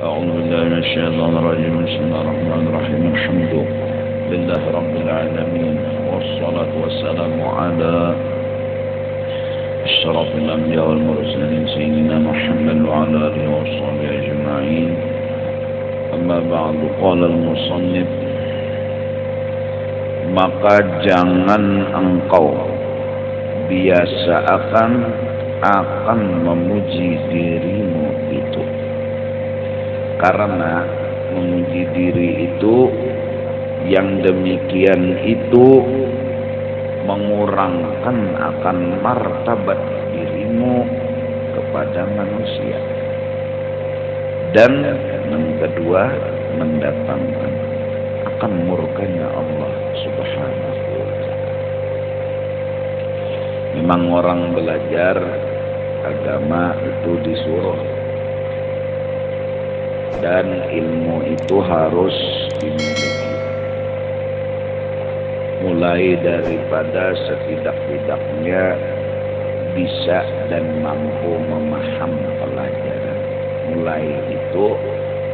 أعوذ بالله من الشيطان الرجيم. بسم الله الرحمن الرحيم. الحمد لله رب العالمين، والصلاة والسلام على أشرف الأنبياء والمرسلين سيدنا محمد وعلى آله وصحبه أجمعين. أما بعد، قال المصنف: maka jangan engkau biasakan akan memuji dirimu itu, karena memuji diri itu yang demikian itu mengurangkan akan martabat dirimu kepada manusia, dan yang kedua mendatangkan akan murkanya Allah Subhanahu wa ta'ala. Memang orang belajar agama itu disuruh, dan ilmu itu harus dimiliki, mulai daripada setidak-tidaknya bisa dan mampu memahami pelajaran. Mulai itu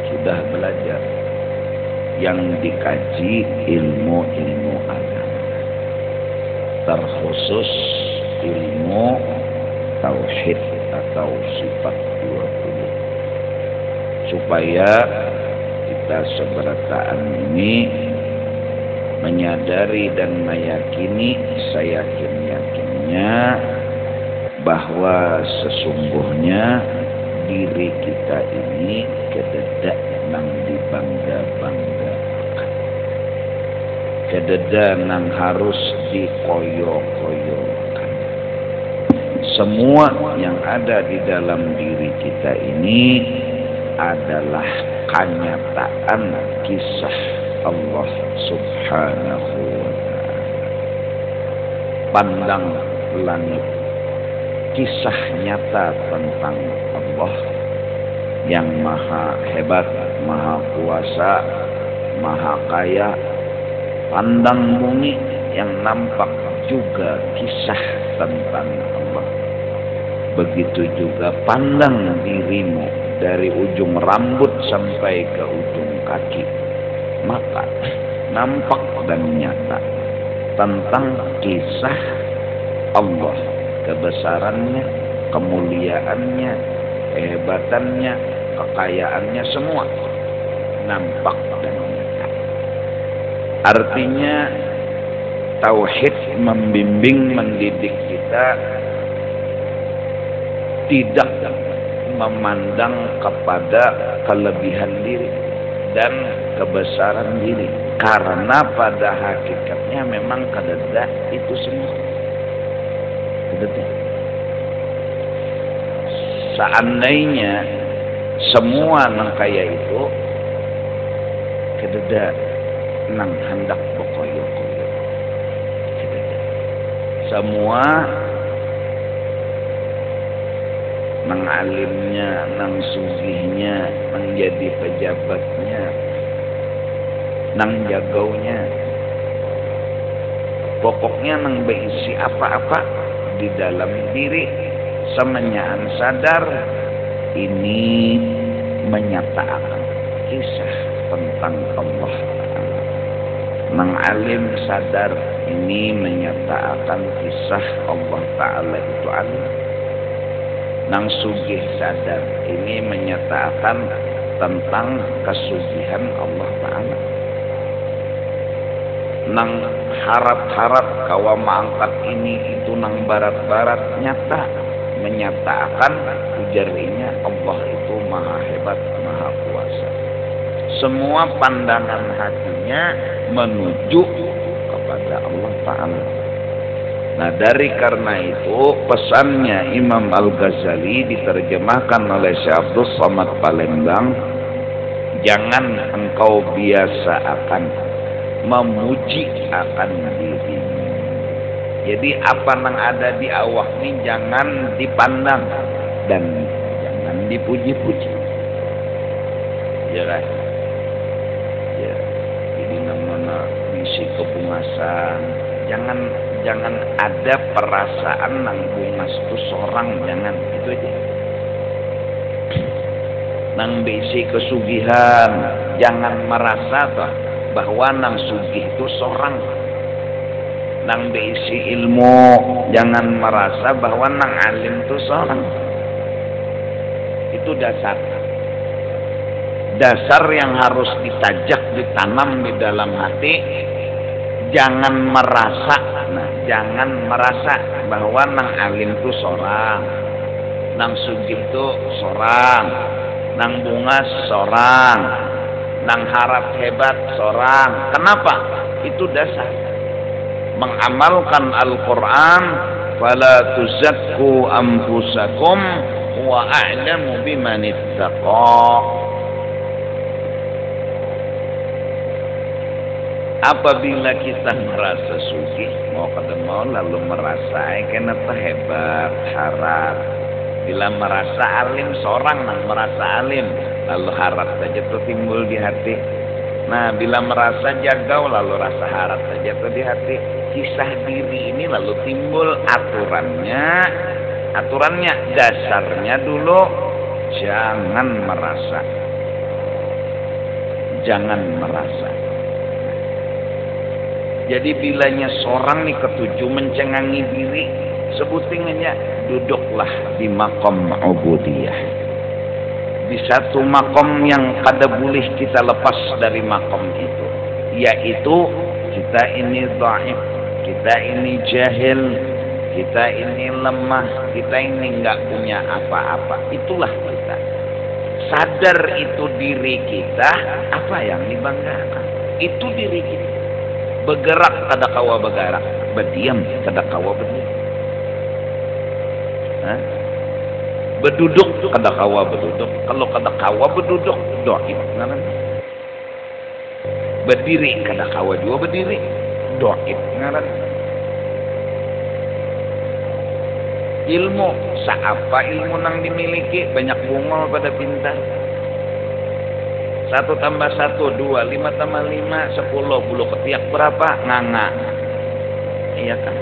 sudah belajar, yang dikaji ilmu-ilmu agama, terkhusus ilmu tauhid atau sifat 20, supaya kita seberataan ini menyadari dan meyakini, saya yakin-yakinnya bahwa sesungguhnya diri kita ini kededak nang dibangga-banggakan, kededak nang harus dikoyo-koyokan. Semua yang ada di dalam diri kita ini adalah kenyataan kisah Allah Subhanahu wa ta'ala. Pandang langit, kisah nyata tentang Allah yang maha hebat, maha kuasa, maha kaya. Pandang bumi yang nampak juga kisah tentang Allah. Begitu juga pandang dirimu dari ujung rambut sampai ke ujung kaki, maka nampak dan nyata tentang kisah Allah, kebesarannya, kemuliaannya, kehebatannya, kekayaannya, semua nampak dan nyata. Artinya tauhid membimbing, mendidik kita tidak memandang kepada kelebihan diri dan kebesaran diri, karena pada hakikatnya memang kededak itu semua. Kededak. Seandainya semua nang kaya itu kededak nang hendak bokoyo-koyo, semua nang alimnya, nang sugihnya, nang jadi pejabatnya, nang jagaunya, pokoknya nang berisi apa-apa di dalam diri, semenyaan sadar ini menyatakan kisah tentang Allah. Nang alim sadar ini menyatakan kisah Allah Ta'ala itu alim. Nang sugih sadar ini menyatakan tentang kesugihan Allah Ta'ala. Nang harap-harap kawa mangkat ini itu nang barat-barat nyata menyatakan ujarnya Allah itu maha hebat, maha kuasa. Semua pandangan hatinya menuju kepada Allah Ta'ala. Nah, dari karena itu pesannya Imam Al-Ghazali diterjemahkan oleh Syekh Abdul Somad Palembang, jangan engkau biasa akan memuji akan dirimu. Jadi apa yang ada di awak ini jangan dipandang dan jangan dipuji-puji. Ya kan? Ya. Jadi namanya misi kepungasan, jangan ada perasaan nang bungas itu seorang, jangan itu aja. nang bisi kesugihan, jangan merasa toh bahwa nang sugih itu seorang. Nang bisi ilmu, jangan merasa bahwa nang alim itu seorang. Itu dasar yang harus ditajak, ditanam di dalam hati. Jangan merasa, jangan merasa bahwa nang alim itu seorang, nang sugih itu seorang, nang bunga seorang, nang harap hebat seorang. Kenapa? Itu dasar mengamalkan Al-Quran. Fala tuzakku anfusakum wa a'lamu biman ittaqa. Apabila kita merasa sugih, mau ketemu lalu merasa kena hebat, harap. Bila merasa alim seorang, nang merasa alim lalu harap saja itu timbul di hati. Nah, bila merasa jagau lalu rasa harap saja itu di hati. Kisah diri ini lalu timbul aturannya, dasarnya dulu jangan merasa. Jadi bilanya seorang nih ketujuh mencengangi diri, sebutinnya duduklah di makom ubudiyah. Di satu makom yang kada boleh kita lepas dari makom itu, yaitu kita ini dhaif, kita ini jahil, kita ini lemah, kita ini enggak punya apa-apa. Itulah kita. Sadar itu diri kita, apa yang dibanggakan? Itu diri kita. Bergerak kada kawa bergerak, berdiam kada kawa berdiam. Berduduk kada kawa berduduk. Kalau kada kawa berduduk, dhaif ngaran. Berdiri kada kawa juga berdiri, dhaif ngaran. Ilmu, saapa ilmu nang dimiliki, banyak bungol pada pintar. 1 + 1 2, 5 + 5 10, bulu ketiak berapa? Nganga. Iya kan?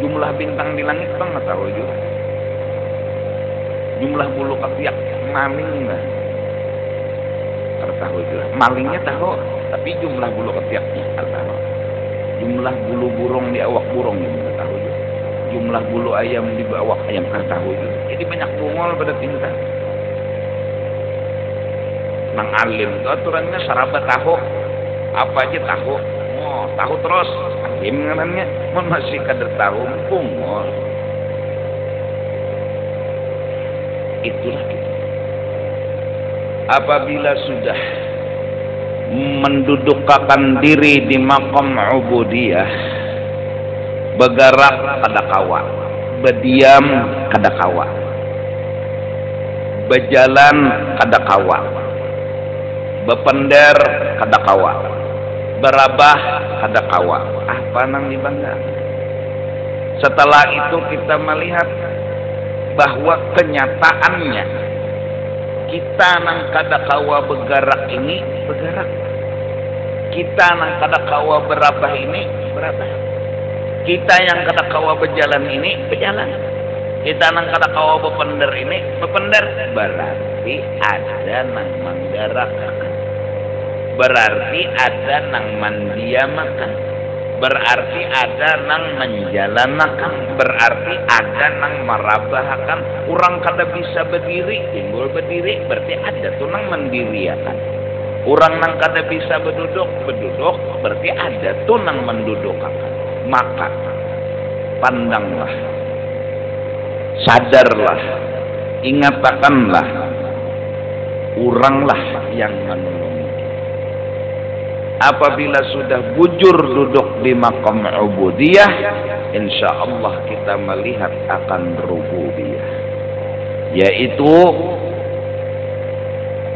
Jumlah bintang di langit kan nggak tahu juga. Jumlah bulu ketiak maling nggak? Nggak tahu juga. Malingnya tahu, tapi jumlah bulu ketiaknya nggak tahu. Jumlah bulu burung di awak burung nggak tahu juga. Jumlah bulu ayam di awak ayam nggak tahu juga. Jadi banyak bungol pada pintar. Nang alim itu aturannya saraba tahu, apa aja tahu. Oh, tahu terus. Alim ngarannya, masih kada tahu bungol. Itulah kita. Apabila sudah mendudukkan diri di maqam ubudiyah, bergerak kada kawa, berdiam kada kawa, berjalan kada kawa, berpender kada kawa, berabah kada kawa. Apa nang dibanggakan? Setelah itu kita melihat bahwa kenyataannya kita nang kada kawa bergerak ini bergerak, kita nang kada kawa berabah ini berabah, kita yang kada kawa berjalan ini berjalan, kita nang kada kawa berpender ini berpender. Berarti ada nang menggerakkan, berarti ada nang mendiamakan, berarti ada nang menjalanakan, berarti ada nang merabahkan. Orang kada bisa berdiri timbul berdiri, berarti ada tuh nang mendiriakan. Orang nang kada bisa berduduk berarti ada tuh nang mendudukkan. Maka pandanglah, sadarlah, ingatakanlah, oranglah yang menolong. Apabila sudah bujur duduk di maqam ubudiyah, insya Allah kita melihat akan rububiyah, yaitu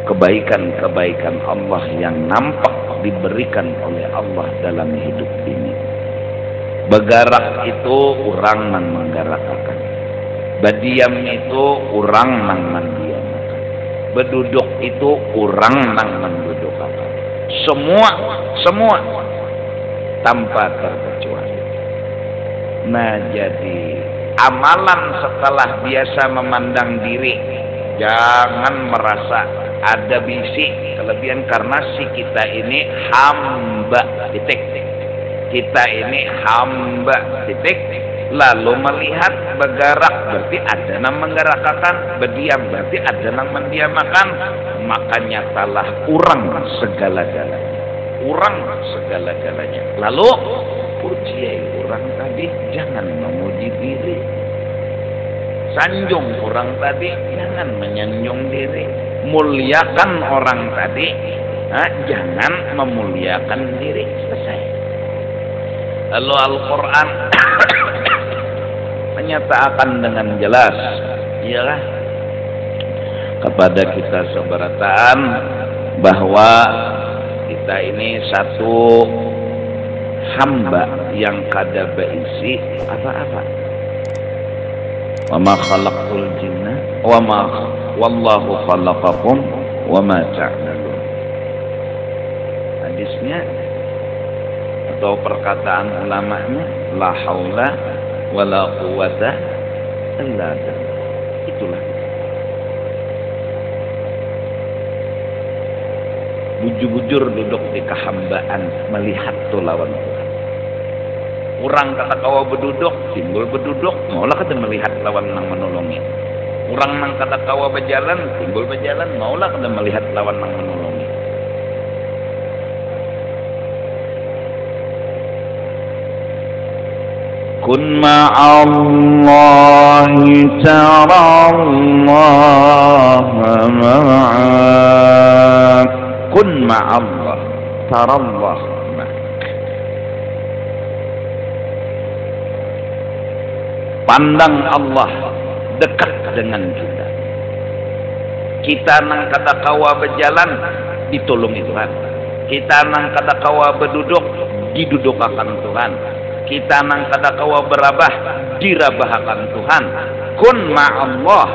kebaikan-kebaikan Allah yang nampak diberikan oleh Allah dalam hidup ini. Bergerak itu orang nang menggerakkan, berdiam itu orang nang mendiamkan, berduduk itu orang nang mendudukkan. Semua tanpa terkecuali. Nah, jadi amalan setelah biasa memandang diri. Jangan merasa ada bisi kelebihan, karena si kita ini hamba, titik. Kita ini hamba, titik. Lalu melihat bergerak berarti ada yang menggerakkan, berdiam berarti ada yang mendiamakan. Maka nyatalah urang segala-galanya, urang segala-galanya. Lalu puji orang tadi, jangan memuji diri. Sanjung orang tadi, jangan menyanjung diri. Muliakan orang tadi, jangan memuliakan diri. Selesai. Lalu Al-Quran menyatakan dengan jelas, ialah kepada kita seberataan bahwa kita ini satu hamba yang kada berisi apa-apa. Wa ma khalaqtul jinna wa ma wallahu khalaqakum wa ma ta'malun. Hadisnya atau perkataan ulamanya, la haula wala quwata illa billah. Itulah bujur-bujur duduk di kehambaan, melihat tuh lawan Tuhan. Orang kata kawa berduduk, timbul berduduk, maulah kata melihat lawan nang menolongi. Orang nang kata kawa berjalan, timbul berjalan, maulah kata melihat lawan nang menolongi. Kun ma'allahi tarallaha ma'ak. Kun ma'allah tarallah ma'ak. Pandang Allah, dekat dengan kita. Kita nang kata kawa berjalan, ditolongi Tuhan. Kita nang kata kawa berduduk, didudukakan Tuhan. Kita nang kata kawa berabah, dirabahakan Tuhan. Kun ma'allah,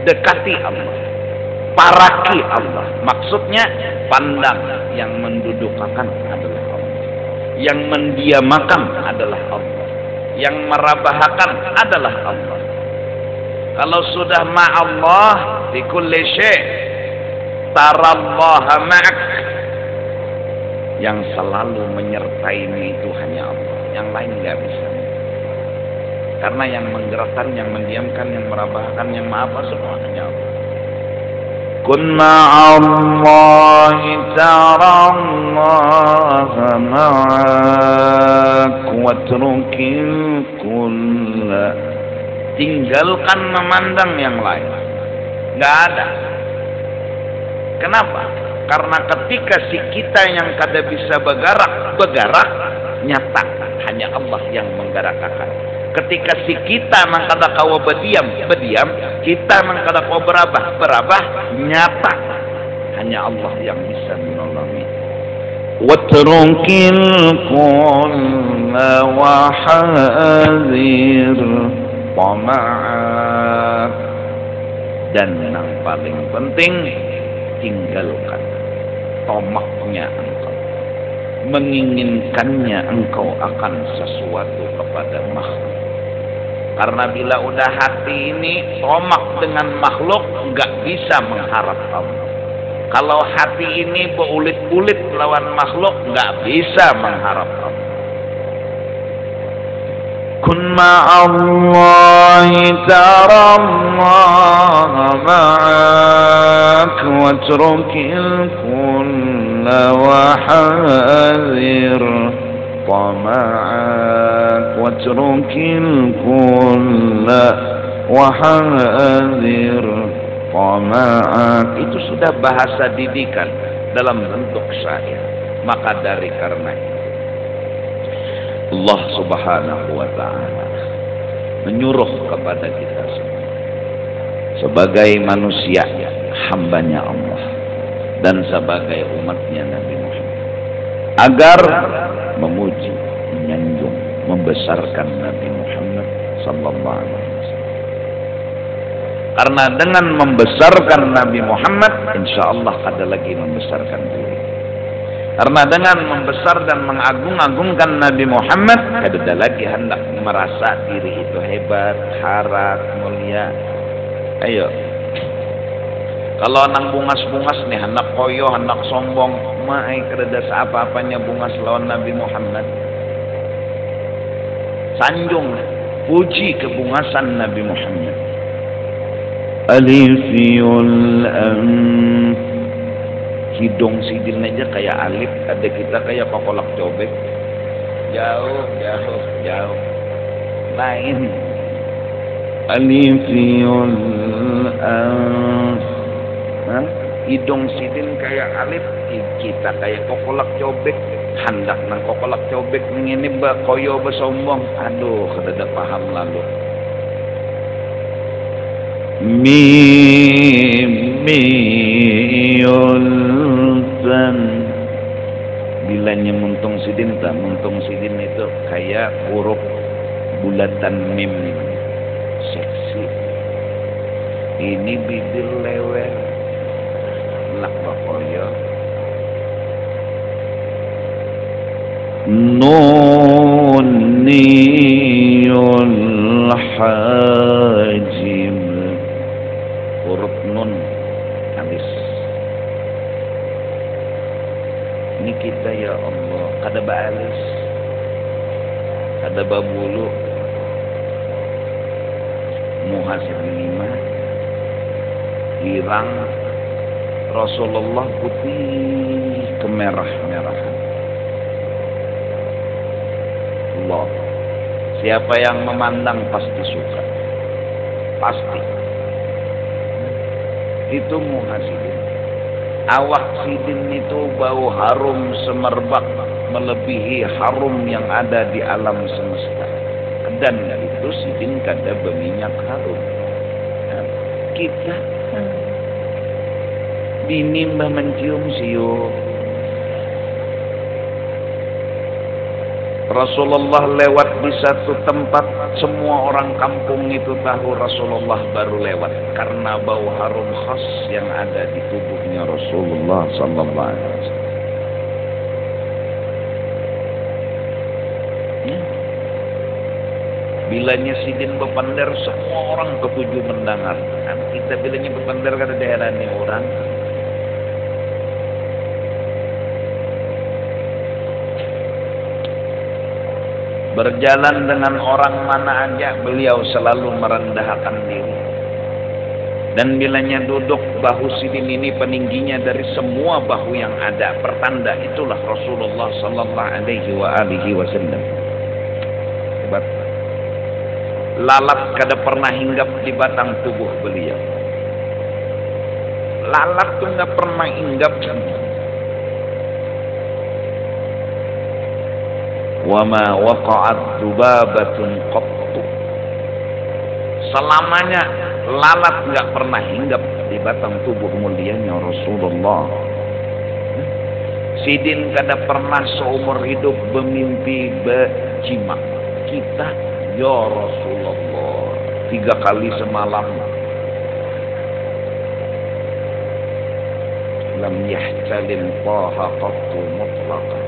dekati Allah, paraki Allah. Maksudnya pandang, yang mendudukakan adalah Allah, yang mendiamakan adalah Allah, yang merabahakan adalah Allah. Kalau sudah ma'allah di kulli syai', tarallaha ma'ak. Yang selalu menyertaimu itu hanya Allah, yang lain nggak bisa. Karena yang menggerakkan, yang mendiamkan, yang merabahakan, yang maha semua hanya Allah. Kun ma'allahi tarallaha ma'ak watrukil kulla. Tinggalkan memandang yang lain, nggak ada. Kenapa? Karena ketika si kita yang kada bisa bergerak, nyata hanya Allah yang menggerakkan. Ketika si kita mang kada kawa berdiam, kita mang kada kawa berabah, nyata hanya Allah yang bisa menolongi. Watrukil kulla wa hadir tama'ak. Dan yang paling penting, tinggalkan tomaknya engkau, menginginkannya engkau akan sesuatu kepada makhluk. Karena bila udah hati ini tomak dengan makhluk, nggak bisa mengharap Allah. Kalau hati ini berulit-ulit lawan makhluk, nggak bisa mengharap Allah. Kun ma'allahi tarallaha ma'ak watrukil kulla wa hadir tama'ak watrukil kulla wa hadir tama'ak. Itu sudah bahasa didikan dalam bentuk syair. Maka dari karena itu Allah Subhanahu wa ta'ala menyuruh kepada kita semua sebagai manusia, hambanya Allah, dan sebagai umatnya Nabi Muhammad, agar memuji, menyanjung, membesarkan Nabi Muhammad sallallahu alaihi wasallam. Karena dengan membesarkan Nabi Muhammad, insya Allah ada lagi membesarkan diri. Karena dengan membesar dan mengagung-agungkan Nabi Muhammad, kada lagi hendak merasa diri itu hebat, harat, mulia. Ayo. Kalau nang bungas-bungas nih hendak koyo, hendak sombong, mai kada apa-apanya bungas lawan Nabi Muhammad. Sanjung, puji kebungasan Nabi Muhammad. Alifiyul hidung sidin aja kayak alif, ada kita kayak kokolak cobek. Jauh lain. Alifiyul hidung sidin kayak alif, kita kayak kokolak cobek. Hendak nang kokolak cobek ngene ba koyo besombong. Aduh, kada paham lalu. Mimiyultan, bilanya muntung sidin tak, muntung sidin itu kayak huruf bulatan mim, seksi. Ini bibir lewer, lak bakoyo. Nuniyul hajim, huruf nun habis. Ini kita ya Allah, kada baalis, kada babulu, muhasib lima, hirang, Rasulullah putih kemerah-merahan. Allah, siapa yang memandang pasti suka, pasti. Itu muhasidin. Awak sidin itu bau harum semerbak, melebihi harum yang ada di alam semesta. Dan itu sidin kada berminyak harum. Nah, kita binimbah mencium siu. Rasulullah lewat di satu tempat, semua orang kampung itu tahu Rasulullah baru lewat karena bau harum khas yang ada di tubuhnya Rasulullah sallallahu alaihi wasallam. Bilanya sidin bepander, semua orang ketujuh mendengar. Kan kita bilanya bepander kada daerah ni orang. Berjalan dengan orang mana aja, beliau selalu merendahkan diri. Dan bilanya duduk, bahu sidin ini peningginya dari semua bahu yang ada. Pertanda itulah Rasulullah sallallahu alaihi wasallam. Hebat. Lalat kada pernah hinggap di batang tubuh beliau. Lalat tuh nggak pernah hinggap. Wama waqa'at dubabatun qattu, selamanya lalat nggak pernah hinggap di batang tubuh mulianya Rasulullah. Sidin kada pernah seumur hidup bermimpi berjimat. Kita ya Rasulullah 3 kali semalam lam yahtalim taha qattu mutlaqan.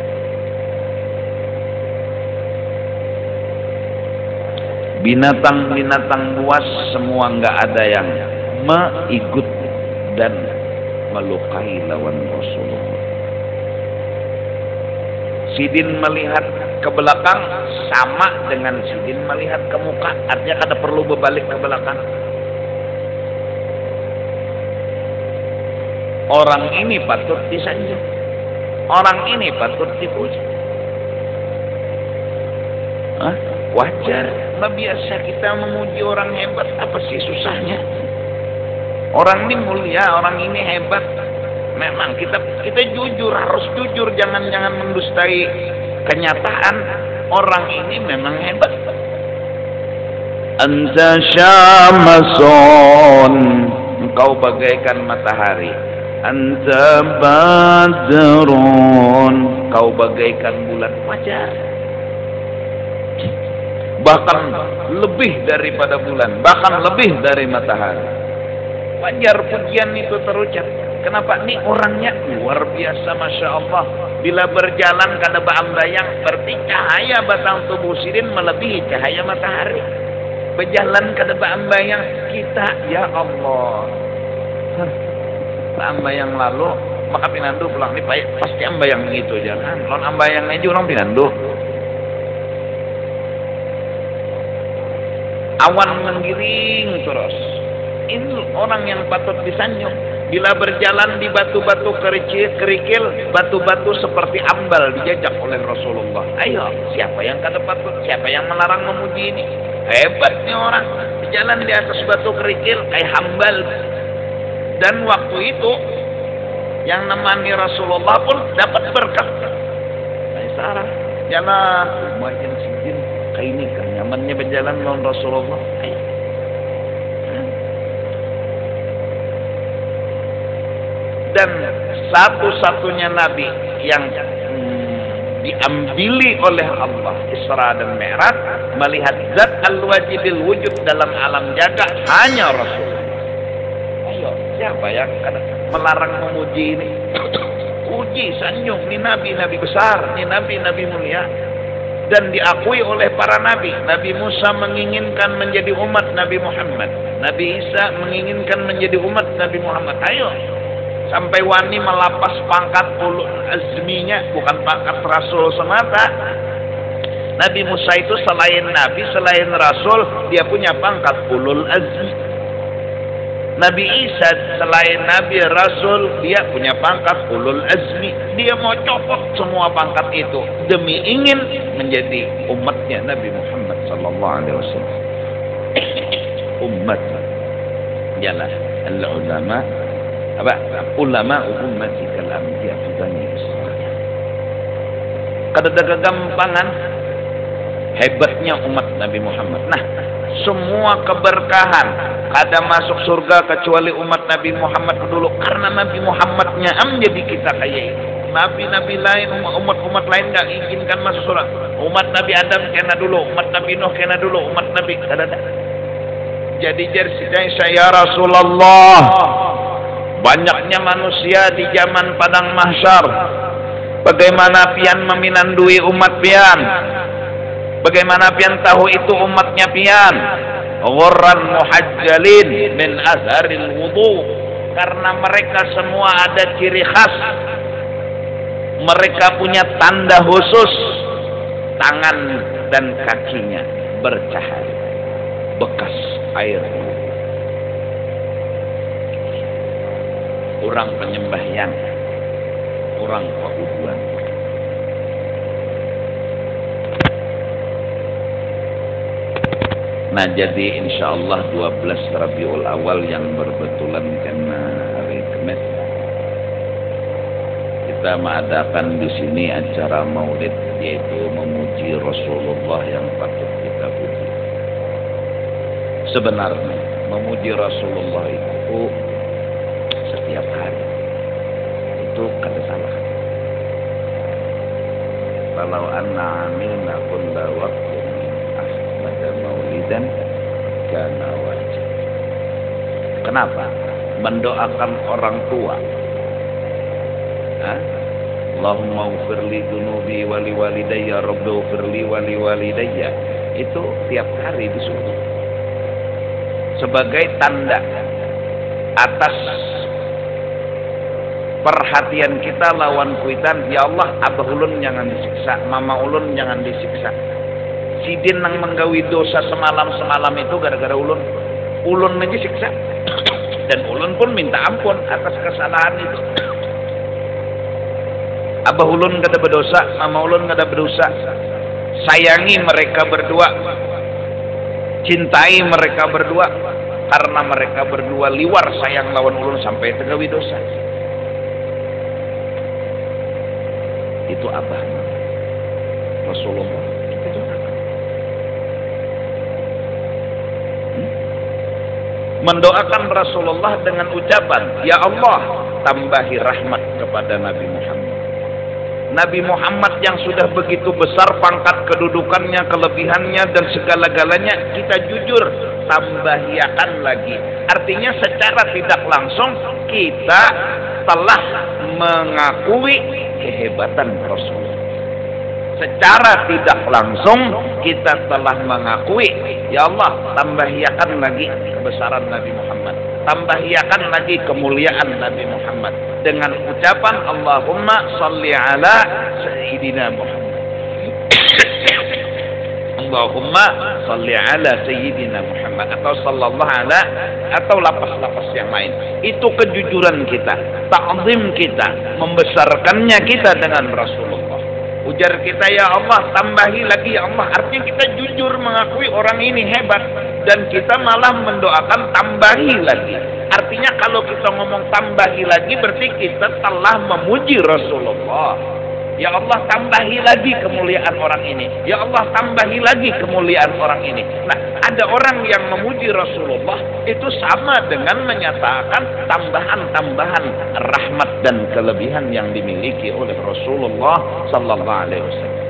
Binatang-binatang buas semua nggak ada yang mengikut dan melukai lawan Rasulullah. Sidin melihat ke belakang sama dengan sidin melihat ke muka, artinya kada perlu berbalik ke belakang. Orang ini patut disanjung, orang ini patut dipuji. Wajar, biasa kita memuji orang hebat, apa sih susahnya? Orang ini mulia, orang ini hebat. Memang kita jujur, harus jujur, jangan mendustai kenyataan. Orang ini memang hebat. Anta syamasun, engkau bagaikan matahari. Anta badrun, engkau bagaikan bulan. Wajar. Bahkan lebih daripada bulan, bahkan lebih dari matahari. Wajar pujian itu terucap. Kenapa? Nih orangnya luar biasa, Masya Allah. Bila berjalan kada baambayang, berarti cahaya batang tubuh sidin melebihi cahaya matahari. Berjalan kada baambayang kita, ya Allah. Baambayang lalu, maka pinandu pulang di pasti ambayang itu jangan. Lon ambayang aja orang pinandu. Awan menggiring terus. Ini orang yang patut disanjung. Bila berjalan di batu-batu kerikil, batu-batu seperti ambal dijajak oleh Rasulullah. Ayo, siapa yang kada patut? Siapa yang melarang memuji ini? Hebatnya orang berjalan di atas batu kerikil kayak hambal. Dan waktu itu yang nemani Rasulullah pun dapat berkah. Sarah, jalan umatnya sidin kayak ini kan nyamannya berjalan lawan Rasulullah. Ayo. Dan satu-satunya nabi yang diambili oleh Allah Isra dan Mi'raj melihat zat al-wajibil wujud dalam alam jaga hanya Rasulullah. Ayo, siapa yang melarang memuji ini? Puji, sanjung, ini nabi-nabi besar, ini nabi-nabi mulia. Dan diakui oleh para nabi. Nabi Musa menginginkan menjadi umat Nabi Muhammad. Nabi Isa menginginkan menjadi umat Nabi Muhammad. Ayo. Sampai wani melapas pangkat ulul azminya, bukan pangkat rasul semata. Nabi Musa itu selain nabi, selain rasul, dia punya pangkat ulul azmi. Nabi Isa selain nabi, rasul, dia punya pangkat ulul azmi. Dia mau copot semua pangkat itu demi ingin menjadi umatnya Nabi Muhammad sallallahu alaihi wasallam. Umat jalan al-ulama ulama ummati kal anbiya fi bani Israil. Kada ada gampangan hebatnya umat Nabi Muhammad. Nah, semua keberkahan kada masuk surga kecuali umat Nabi Muhammad dulu, karena Nabi Muhammadnya jadi kita kayak ini. Nabi-nabi lain, umat-umat lain nggak izinkan masuk surga. Umat Nabi Adam kena dulu, umat Nabi Nuh kena dulu, umat Nabi kada ada. Jadi saya Rasulullah, banyaknya manusia di zaman padang mahsyar, bagaimana pian meminandui umat pian, bagaimana pian tahu itu umatnya pian, ghurran muhajjalin min azharil wudu, karena mereka semua ada ciri khas, mereka punya tanda khusus, tangan dan kakinya bercahaya bekas air. Orang penyembahyang, orang keuduan. Nah, jadi insya Allah 12 Rabiul Awal yang berbetulan kena hari Kamis, kita mengadakan di sini acara Maulid, yaitu memuji Rasulullah yang patut kita puji. Sebenarnya memuji Rasulullah itu setiap hari itu kada salah. Kalau anna amilna kulla waqtin ahmad maulidan kana wajib. Kenapa? Mendoakan orang tua. Allahumma ufirli dunubi wali walidayya rabbi ufirli wali walidayya, itu tiap hari disuruh sebagai tanda atas perhatian kita lawan kuitan. Ya Allah, abah ulun jangan disiksa, mama ulun jangan disiksa. Sidin nang menggawi dosa semalam itu gara-gara ulun aja siksa. Dan ulun pun minta ampun atas kesalahan itu. Abah ulun kada berdosa, mama ulun kada berdosa. Sayangi mereka berdua, cintai mereka berdua, karena mereka berdua liwar sayang lawan ulun sampai tegawi dosa. Itu abah Rasulullah. Mendoakan Rasulullah dengan ucapan, ya Allah, tambahi rahmat kepada Nabi Muhammad. Nabi Muhammad yang sudah begitu besar pangkat kedudukannya, kelebihannya dan segala-galanya, kita jujur tambahiakan lagi. Artinya secara tidak langsung kita telah mengakui kehebatan Rasul. Secara tidak langsung kita telah mengakui, ya Allah, tambahiakan lagi kebesaran Nabi Muhammad, tambahiakan lagi kemuliaan Nabi Muhammad dengan ucapan Allahumma sholli ala sayyidina Muhammad. Allahumma sholli ala sayyidina Muhammad atau sallallahu ala atau lapas-lapas yang lain. Itu kejujuran kita, ta'zim kita, membesarkannya kita dengan Rasulullah. Ujar kita, ya Allah, tambahi lagi ya Allah. Artinya kita jujur mengakui orang ini hebat dan kita malah mendoakan tambahi lagi. Artinya kalau kita ngomong tambahi lagi berarti kita telah memuji Rasulullah. Ya Allah, tambahi lagi kemuliaan orang ini. Ya Allah, tambahi lagi kemuliaan orang ini. Nah, ada orang yang memuji Rasulullah itu sama dengan menyatakan tambahan-tambahan rahmat dan kelebihan yang dimiliki oleh Rasulullah sallallahu alaihi wasallam.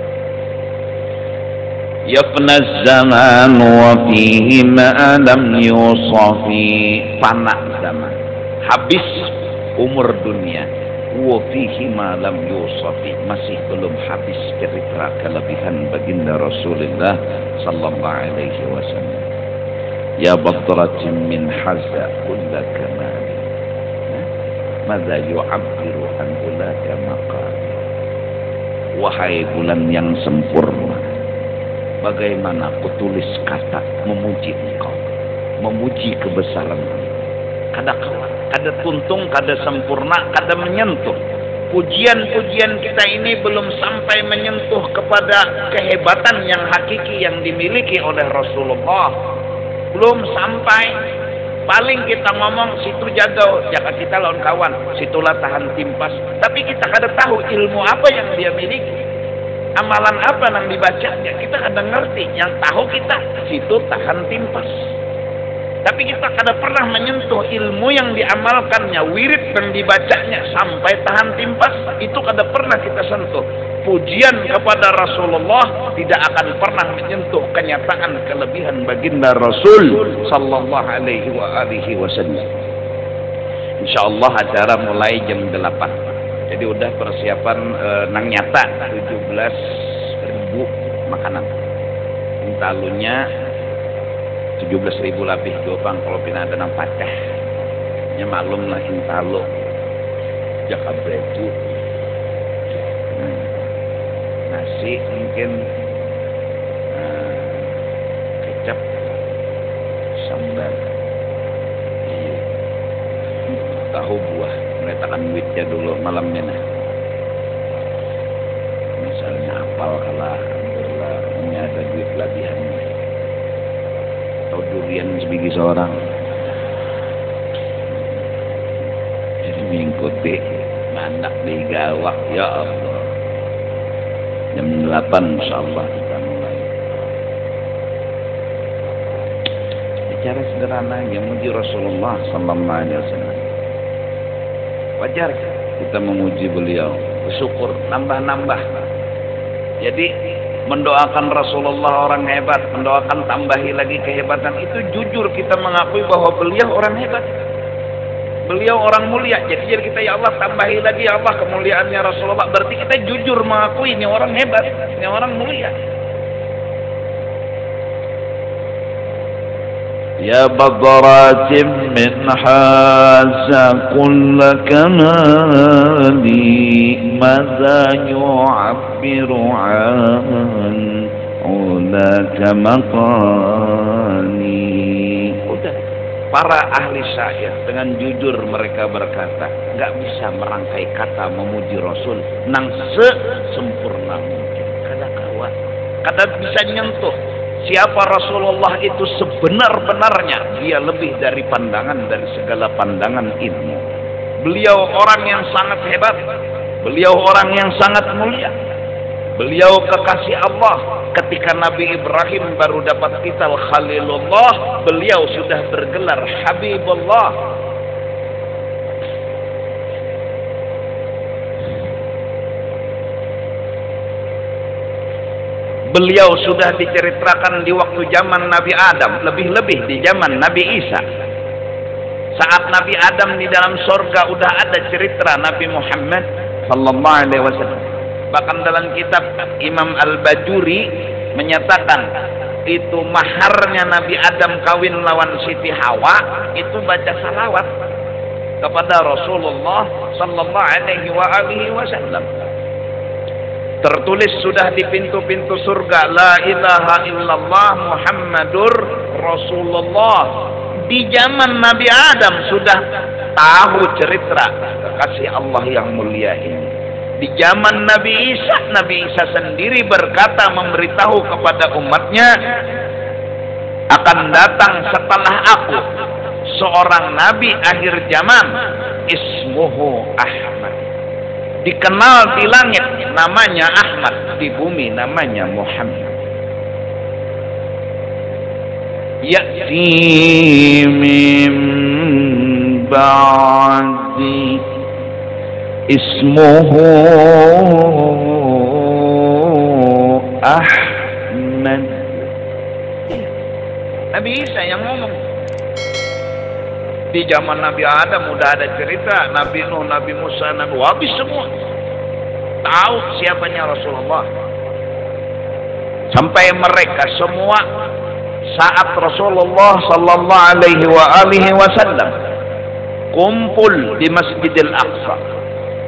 Yafna zaman wa fihi ma lam yusafi. Fana zaman, habis umur dunia, wa fihi ma lam yusafi, masih belum habis cerita kelebihan baginda Rasulullah sallallahu alaihi wasallam. Ya badratin min hazza kulla kamal, madza yu'abbiru an ulaka maqal. Wahai bulan yang sempurna, bagaimana aku tulis kata memuji engkau, memuji kebesaran. Kada kawan, kada tuntung, kada sempurna, kada menyentuh. Pujian-pujian kita ini belum sampai menyentuh kepada kehebatan yang hakiki yang dimiliki oleh Rasulullah. Belum sampai. Paling kita ngomong situ jago, jaga kita lawan kawan, situlah tahan timpas. Tapi kita kada tahu ilmu apa yang dia miliki, amalan apa yang dibacanya. Kita kada ngerti. Yang tahu kita situ tahan timpas. Tapi kita kada pernah menyentuh ilmu yang diamalkannya, wirid yang dibacanya sampai tahan timpas. Itu kada pernah kita sentuh. Pujian kepada Rasulullah tidak akan pernah menyentuh kenyataan kelebihan baginda Rasul sallallahu alaihi wa alihi wasallam. Insyaallah acara mulai jam 8. Jadi udah persiapan nang nyata 17.000 makanan. Intalunya 17.000 lebih gopang kalau pina ada nang patah. Ya maklum lah intalo. Jakabretu. Nasi mungkin kecap sambal, tahu buah, meletakkan duitnya dulu malamnya. Nah, misalnya apal kalah, alhamdulillah ini ada duit lebihannya, atau durian sebiji seorang, jadi mengikuti mandak digawak, ya Allah. Jam 8 insyaallah kita mulai. Bicara sederhana yang memuji Rasulullah sallallahu alaihi wasallam. Wajar kita memuji beliau, bersyukur, nambah-nambah. Jadi mendoakan Rasulullah orang hebat, mendoakan tambahi lagi kehebatan itu jujur kita mengakui bahwa beliau orang hebat. Beliau orang mulia. Jadi kita, ya Allah, tambahi lagi ya Allah kemuliaannya Rasulullah. Berarti kita jujur mengakui ini orang hebat, ini orang mulia. Ya badratin min haza kulla kamali, madza yu'abbiru an ulaka maqani. Para ahli syair dengan jujur mereka berkata, nggak bisa merangkai kata memuji Rasul nang sempurna mungkin. Kada kawan, kada bisa nyentuh siapa Rasulullah itu sebenar-benarnya. Dia lebih dari pandangan, dari segala pandangan ilmu. Beliau orang yang sangat hebat, beliau orang yang sangat mulia, beliau kekasih Allah. Ketika Nabi Ibrahim baru dapat titel Khalilullah, beliau sudah bergelar Habibullah. Beliau sudah diceritakan di waktu zaman Nabi Adam, lebih-lebih di zaman Nabi Isa. Saat Nabi Adam di dalam surga udah ada cerita Nabi Muhammad sallallahu alaihi wasallam. Bahkan dalam kitab Imam Al-Bajuri menyatakan itu maharnya Nabi Adam kawin lawan Siti Hawa itu baca salawat kepada Rasulullah sallallahu alaihi wasallam. Tertulis sudah di pintu-pintu surga, la ilaha illallah Muhammadur Rasulullah. Di zaman Nabi Adam sudah tahu cerita kekasih Allah yang mulia ini. Di zaman Nabi Isa sendiri berkata memberitahu kepada umatnya, akan datang setelah aku seorang nabi akhir zaman, ismuhu Ahmad. Dikenal di langit namanya Ahmad, di bumi namanya Muhammad. Ya'ti min ba'di ismuhu Ahmad. Nabi Isa yang ngomong. Di zaman Nabi Adam udah ada cerita, Nabi Nuh, Nabi Musa, Nabi Habis semua tahu siapanya Rasulullah. Sampai mereka semua saat Rasulullah sallallahu alaihi wasallam kumpul di Masjidil Aqsa,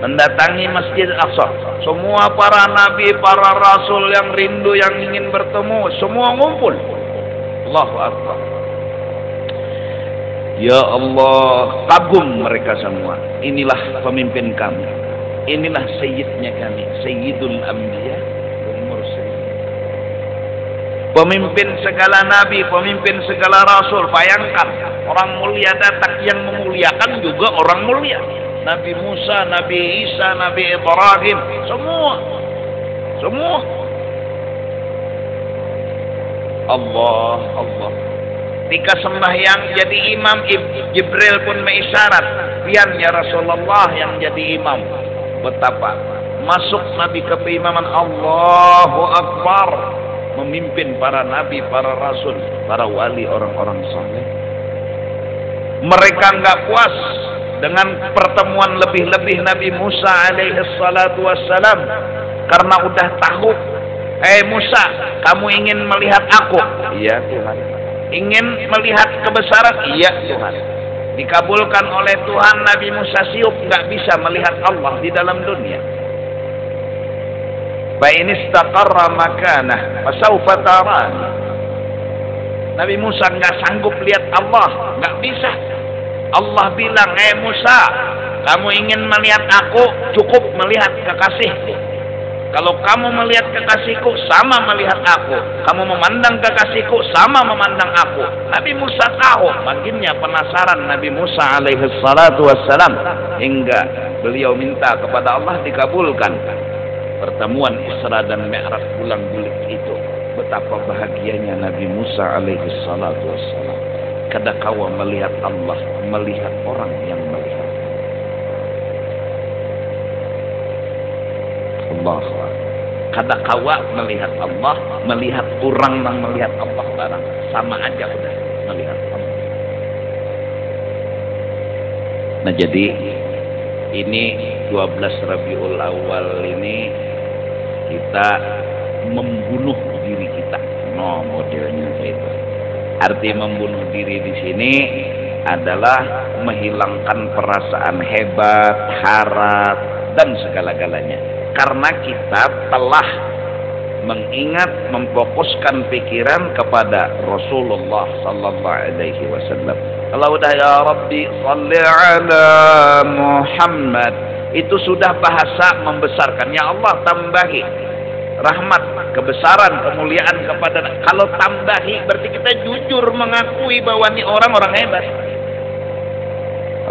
mendatangi Masjidil Aqsa, semua para nabi, para rasul yang rindu, yang ingin bertemu, semua ngumpul. Allahu Akbar. Ya Allah, kagum mereka semua. Inilah pemimpin kami. Inilah sayyidnya kami, Sayyidul Anbiya wal Mursalin. Pemimpin segala nabi, pemimpin segala rasul. Bayangkan, orang mulia datang, yang memuliakan juga orang mulia. Nabi Musa, Nabi Isa, Nabi Ibrahim, semua. Allah. Ketika sembahyang jadi imam, Jibril pun mengisyarat, pian ya Rasulullah yang jadi imam. Betapa masuk Nabi ke keimaman, Allahu Akbar, memimpin para nabi, para rasul, para wali, orang-orang saleh. Mereka enggak puas dengan pertemuan lebih-lebih Nabi Musa alaihi salatu wassalam, karena udah tahu, Musa, kamu ingin melihat aku? Iya Tuhan. Ingin melihat kebesaran? Iya Tuhan. Dikabulkan oleh Tuhan. Nabi Musa siup, nggak bisa melihat Allah di dalam dunia. Fa in istaqarra makanah fasawfa tarani. Nabi Musa nggak sanggup lihat Allah, nggak bisa. Allah bilang, Musa, kamu ingin melihat aku, cukup melihat kekasihku. Kalau kamu melihat kekasihku, sama melihat aku. Kamu memandang kekasihku, sama memandang aku. Nabi Musa tahu, makinnya penasaran Nabi Musa alaihi salatu wassalam, hingga beliau minta kepada Allah dikabulkan. Pertemuan Isra dan Mi'raj bulan-bulan itu, betapa bahagianya Nabi Musa alaihi salatu wassalam. Kadakawa melihat Allah, melihat orang yang melihat Allah. Kadakawa melihat Allah, melihat orang yang melihat Allah barang sama aja udah melihat Allah. Nah jadi ini 12 Rabiul Awal ini kita membunuh diri kita. No, modelnya itu. Arti membunuh diri di sini adalah menghilangkan perasaan hebat, harap, dan segala-galanya. Karena kita telah mengingat, memfokuskan pikiran kepada Rasulullah sallallahu alaihi wasallam. Kalau udah ya Rabbi shalli ala Muhammad, itu sudah bahasa membesarkan. Ya Allah, tambahi rahmat, kebesaran, kemuliaan kepada. Kalau tambahi berarti kita jujur mengakui bahwa ini orang-orang hebat.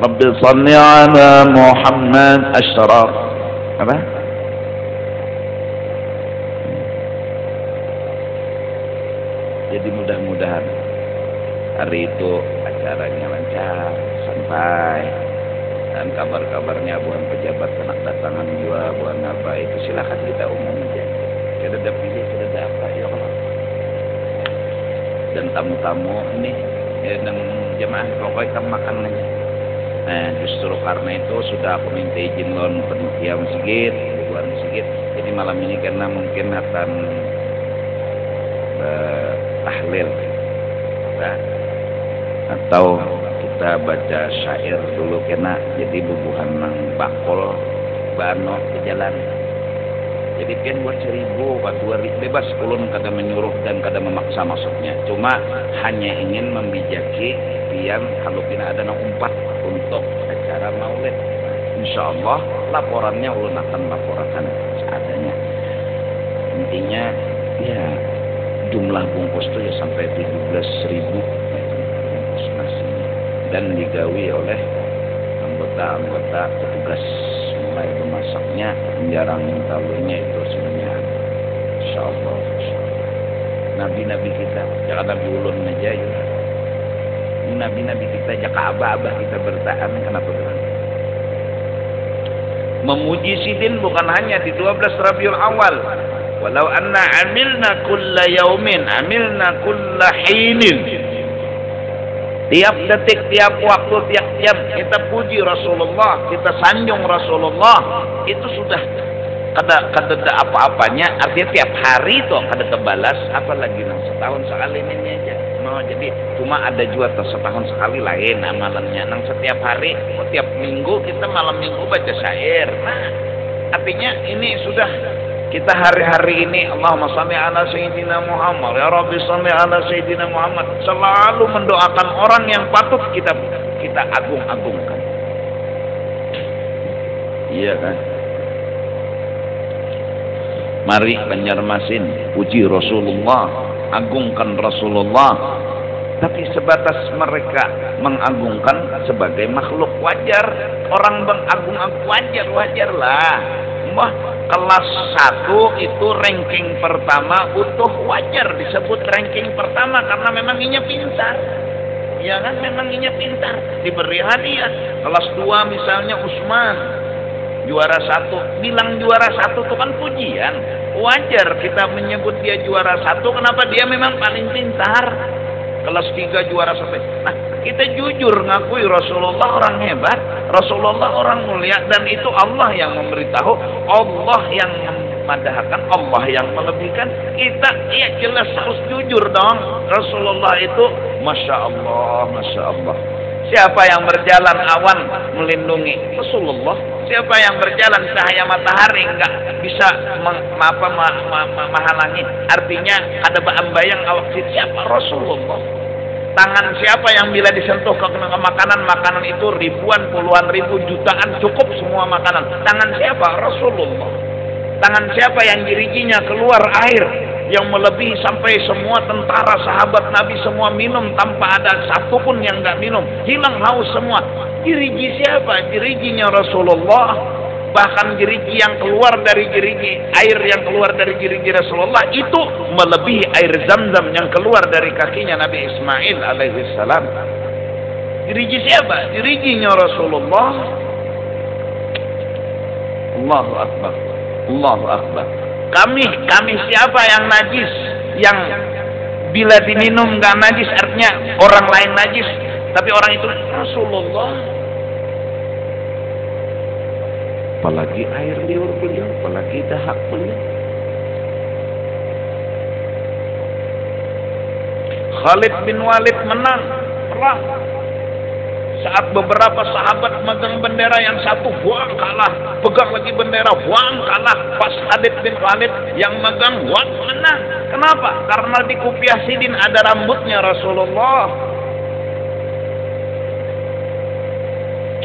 Rabbi shalli ala Muhammad asyraf. Apa? Jadi mudah-mudahan hari itu acaranya lancar, santai, dan kabar-kabarnya bukan pejabat kena datangan juga, bukan apa itu silakan kita umum aja. Kita ada pilih, kita ada apa ya Allah. Dan tamu-tamu ini dan jemaah pokoknya kita makan aja. Nah, justru karena itu sudah aku minta izin lawan panitia masjid, luar masjid. Jadi malam ini karena mungkin akan tahlil, nah, atau kita baca syair dulu kena. Jadi bubuhan nang bakol bano ke jalan. Jadi pian buat 1.000, buat 2.000 bebas, ulun kada menyuruh dan kada memaksa maksudnya. Cuma hanya ingin membijaki pian kalau tidak ada nang umpat untuk acara maulid. Insya Allah laporannya ulun akan laporkan seadanya. Intinya ya jumlah bungkus itu ya sampai 17.000 bungkus nasi dan digawi oleh anggota-anggota petugas, mulai memasaknya, menjarangin talunya itu semuanya. Insya Allah. Nabi-nabi kita, jangan Nabi ulun aja ya. Nabi-nabi kita, jaka abah-abah kita bertahan, kenapa bertahan? Memuji sidin bukan hanya di 12 Rabiul Awal. Walau anna amilna kulla yaumin, amilna kulla hinin. Tiap detik, tiap waktu, tiap jam kita puji Rasulullah, kita sanjung Rasulullah, itu sudah kada apa-apanya. Artinya tiap hari itu kada kebalas, apalagi nang setahun sekali ini aja. No, jadi cuma ada juga setahun sekali lain amalannya. Nang setiap hari, tiap minggu kita malam minggu baca syair. Nah, artinya ini sudah kita hari-hari ini Allahumma shalli ala Sayyidina Muhammad, ya Rabbi shalli ala Sayyidina Muhammad, selalu mendoakan orang yang patut kita agung-agungkan. Iya kan? Mari Banjarmasin puji Rasulullah, agungkan Rasulullah. Tapi sebatas mereka mengagungkan sebagai makhluk, wajar. Orang mengagung-agung wajar-wajarlah. Kelas 1 itu ranking pertama utuh, wajar disebut ranking pertama karena memang inya pintar. Ya kan, memang inya pintar, diberi hadiah. Kelas 2 misalnya Usman juara 1, bilang juara 1 itu kan pujian. Wajar kita menyebut dia juara 1, kenapa? Dia memang paling pintar. Kelas 3 juara 1. Nah, kita jujur ngakui Rasulullah orang hebat, Rasulullah orang mulia, dan itu Allah yang memberitahu, Allah yang memadahkan, Allah yang melebihkan. Kita ya jelas harus jujur dong. Rasulullah itu Masya Allah, Masya Allah. Siapa yang berjalan awan melindungi Rasulullah? Siapa yang berjalan cahaya matahari enggak bisa menghalangi? Artinya ada bayang awak siapa? Rasulullah. Tangan siapa yang bila disentuh ke makanan itu ribuan, puluhan ribu, jutaan, cukup semua makanan. Tangan siapa? Rasulullah. Tangan siapa yang jiriginya keluar air yang melebihi sampai semua tentara sahabat Nabi semua minum tanpa ada satu pun yang enggak minum, hilang haus semua. Jeriji siapa? Jeriginya Rasulullah. Bahkan jeriji yang keluar dari jeriji, air yang keluar dari jeriji Rasulullah itu melebihi air Zam-Zam yang keluar dari kakinya Nabi Ismail alaihissalam. Jeriji siapa? Jeriginya Rasulullah. Allahu Akbar, Allahu Akbar. Kami siapa yang najis, yang bila diminum nggak najis, artinya orang lain najis, tapi orang itu Rasulullah. Apalagi air liur beliau, apalagi dahak beliau. Khalid bin Walid menang perang. Saat beberapa sahabat megang bendera, yang satu buang kalah, pegang lagi bendera, buang kalah. Pas Khalid bin Walid yang megang, buang menang. Kenapa? Karena di kupiah sidin ada rambutnya Rasulullah.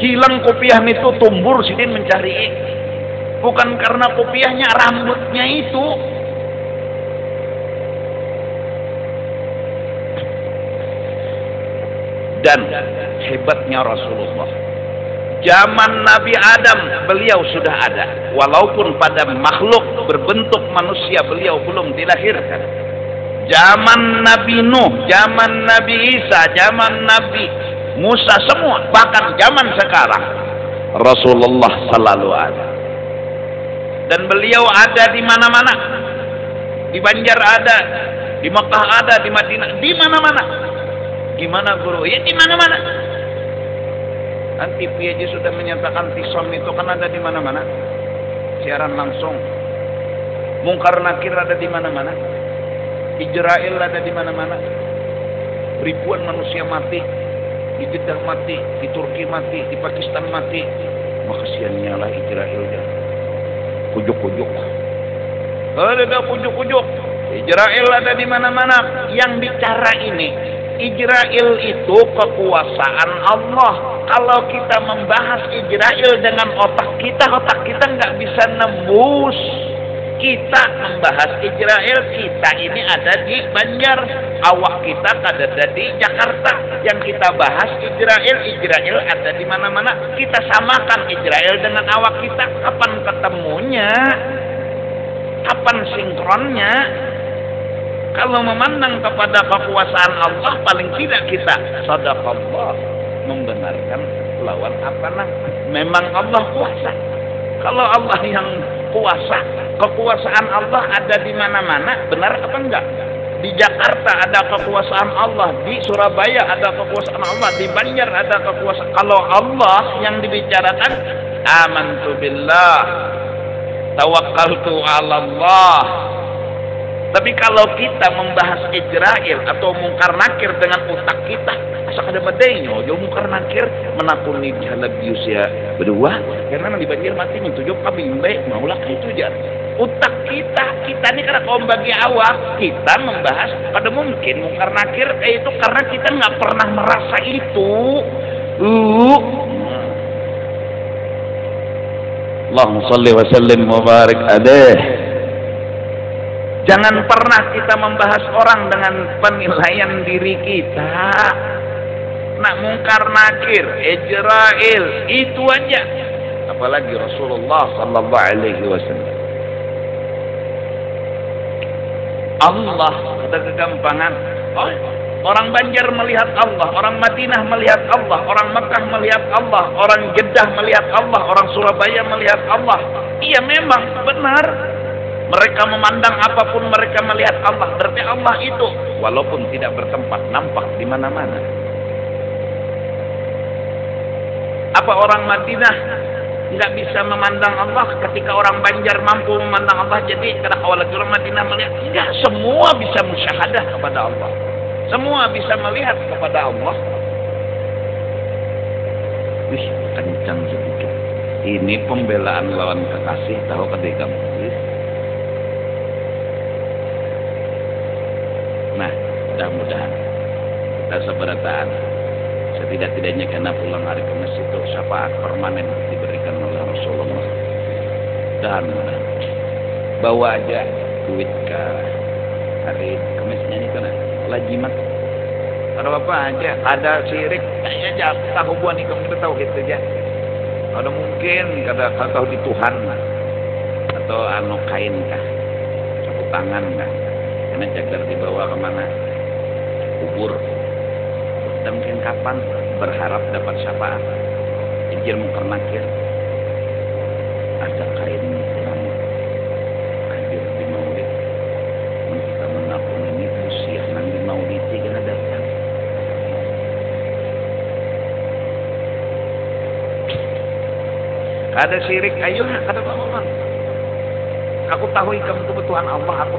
Hilang kopiah itu, tumbur sidin mencari. Bukan karena kopiahnya, rambutnya itu. Dan hebatnya Rasulullah, zaman Nabi Adam beliau sudah ada, walaupun pada makhluk berbentuk manusia beliau belum dilahirkan. Zaman Nabi Nuh, zaman Nabi Isa, zaman Nabi Musa, semua, bahkan zaman sekarang Rasulullah selalu ada. Dan beliau ada di mana-mana. Di Banjar ada, di Mekah ada, di Madinah, di mana-mana. Gimana guru? Ya di mana-mana. TV aja sudah menyatakan Tison itu kan ada di mana-mana. Siaran langsung. Mungkar Nakir ada di mana-mana. Israel ada di mana-mana. Ribuan manusia mati. Di Jeddah mati, di Turki mati, di Pakistan mati. Maka kasihannya lah Israel dia. Kujuk-kujuk. Ada kujuk-kujuk. Israel ada di mana-mana. Yang bicara ini, Israel itu kekuasaan Allah. Kalau kita membahas Israel dengan otak kita nggak bisa nembus. Kita membahas Israel, kita ini ada di Banjar, awak kita ada di Jakarta. Yang kita bahas Israel ada di mana-mana. Kita samakan Israel dengan awak kita. Kapan ketemunya? Kapan sinkronnya? Kalau memandang kepada kekuasaan Allah, paling tidak kita sadaqallah, membenarkan lawan apa memang Allah kuasa. Kalau Allah yang kuasa, kekuasaan Allah ada di mana-mana, benar apa enggak? Di Jakarta ada kekuasaan Allah, di Surabaya ada kekuasaan Allah, di Banjar ada kekuasaan. Kalau Allah yang dibicarakan, amantu billah, tawakkaltu 'ala Allah. Tapi kalau kita membahas Israel atau Mungkar Nakir dengan otak kita, asa kada medenya yo Mungkar Nakir menakuni jalab Yusia berdua karena di Banjar mati mentujuh kabimbe maulah itu aja. Otak kita ini karena kaum bagi awak, kita membahas pada mungkin Mungkar Nakir itu karena kita nggak pernah merasa itu. Allahumma shalli wa sallim wa barik alaih. Jangan pernah kita membahas orang dengan penilaian diri kita. Nak Mungkar Nakir, Israel, itu aja. Apalagi Rasulullah sallallahu alaihi wasallam. Allah ada kegampangan. Orang Banjar melihat Allah, orang Madinah melihat Allah, orang Mekah melihat Allah, orang Jeddah melihat Allah, orang Surabaya melihat Allah. Iya memang benar. Mereka memandang apapun mereka melihat Allah. Berarti Allah itu walaupun tidak bertempat nampak di mana-mana. Apa orang Madinah nggak bisa memandang Allah ketika orang Banjar mampu memandang Allah? Jadi kada awal orang Madinah melihat, enggak, semua bisa musyahadah kepada Allah. Semua bisa melihat kepada Allah. Wih, kencang sedikit. Ini pembelaan lawan kekasih, tahu kadai kamu. Nah, mudah-mudahan kita seberataan setidak-tidaknya karena pulang hari Kamis itu syafaat permanen diberikan oleh Rasulullah. Dan bawa aja duit ke hari Kamisnya ini karena lajimat. Ada apa aja, ada sirik, kayaknya aja tahu buan ikam kita tahu gitu aja. Ada mungkin kada tahu di Tuhan atau anu kain kah, sapu tangan kah. Karena jagar dibawa kemana? Kubur. Dan mungkin kapan berharap dapat syafaat? Injil Mungkar Nakir. Ada kain yang hadir di maulid. Kita menakun ini usia nang di maulid kena datang. Ada syirik, ayo kada apa-apa. Aku tahu ikam itu Tuhan Allah.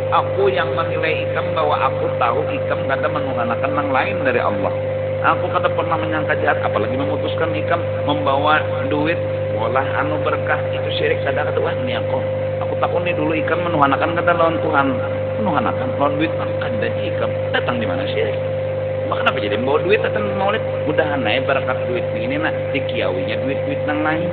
Aku yang menilai ikam bahwa aku tahu ikam kada menunganakan yang lain dari Allah. Aku kada pernah menyangka jahat, apalagi memutuskan ikam membawa duit bolah anu berkah itu syirik kada Tuhan ni aku. Aku takut nih dulu ikam menuhanakan kada lawan Tuhan. Menuhanakan lawan duit kada ikam. Datang di mana syirik? Maka kenapa jadi membawa duit datang maulid? Mudahan naik berkat duit ini nak dikiawinya duit-duit nang lain.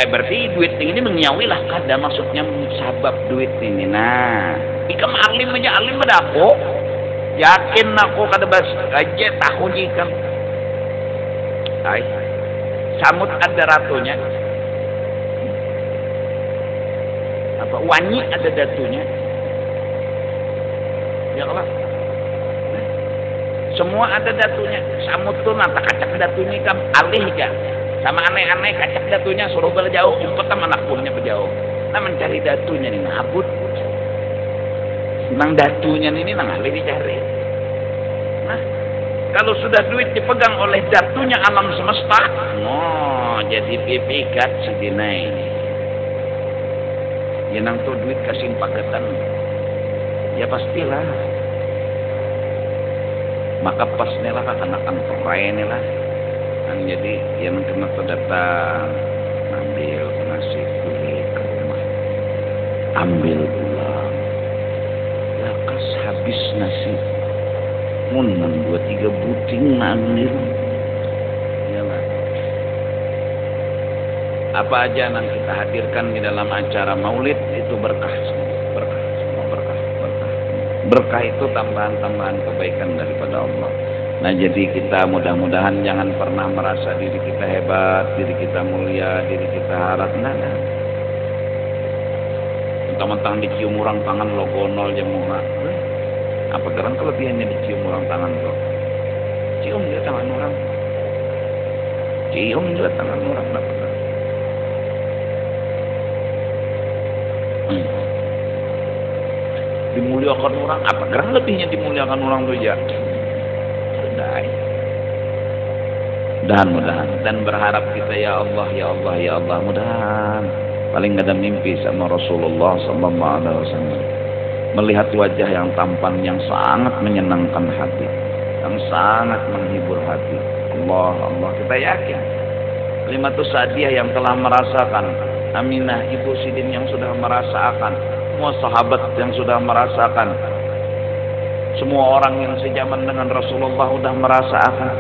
Berarti duit ini mengiawi lah kada maksudnya sabab duit ini. Nah, ikam alim aja alim pada aku. Yakin aku kada bas aja tahu ikam. Ay, samut ada ratunya. Apa wangi ada datunya. Ya Allah. Semua ada datunya. Samut tuh nata kacak datunya ikam alih kan. Sama aneh-aneh kacak datunya suruh bela jauh, umpet sama anak buahnya berjauh. Nah mencari datunya nih ngabut. Nang datunya ini nang alih dicari. Nah, Kalau sudah duit dipegang oleh datunya alam semesta, jadi pipikat sedina ini. Ya nang tuh duit kasih paketan, ya pastilah. Maka pas nela kanakan perai nela, kan jadi yang kena datang ambil nasi kulit ke rumah, ambil pulang, lakas habis nasi. Munang 2-3 buting ambil. Iyalah. Apa aja yang kita hadirkan di dalam acara maulid itu berkah semua. Berkah itu tambahan-tambahan kebaikan daripada Allah. Nah jadi kita mudah-mudahan jangan pernah merasa diri kita hebat, diri kita mulia, diri kita harap. Nah. Mentang-mentang dicium orang tangan lo gonol yang muha. Apa gerang kelebihannya dicium orang tangan tuh? Cium juga tangan orang. Cium juga tangan orang. Dimuliakan orang. Apa gerang lebihnya dimuliakan orang tuh ya? Mudah-mudahan. Dan berharap kita ya Allah, ya Allah, ya Allah. Mudahan. Paling gak ada mimpi sama Rasulullah sallallahu alaihi wasallam. Melihat wajah yang tampan yang sangat menyenangkan hati, yang sangat menghibur hati. Allah, kita yakin Kalimatus Sa'diyah yang telah merasakan, Aminah Ibu Sidin yang sudah merasakan, semua sahabat yang sudah merasakan, semua orang yang sejaman dengan Rasulullah sudah merasakan,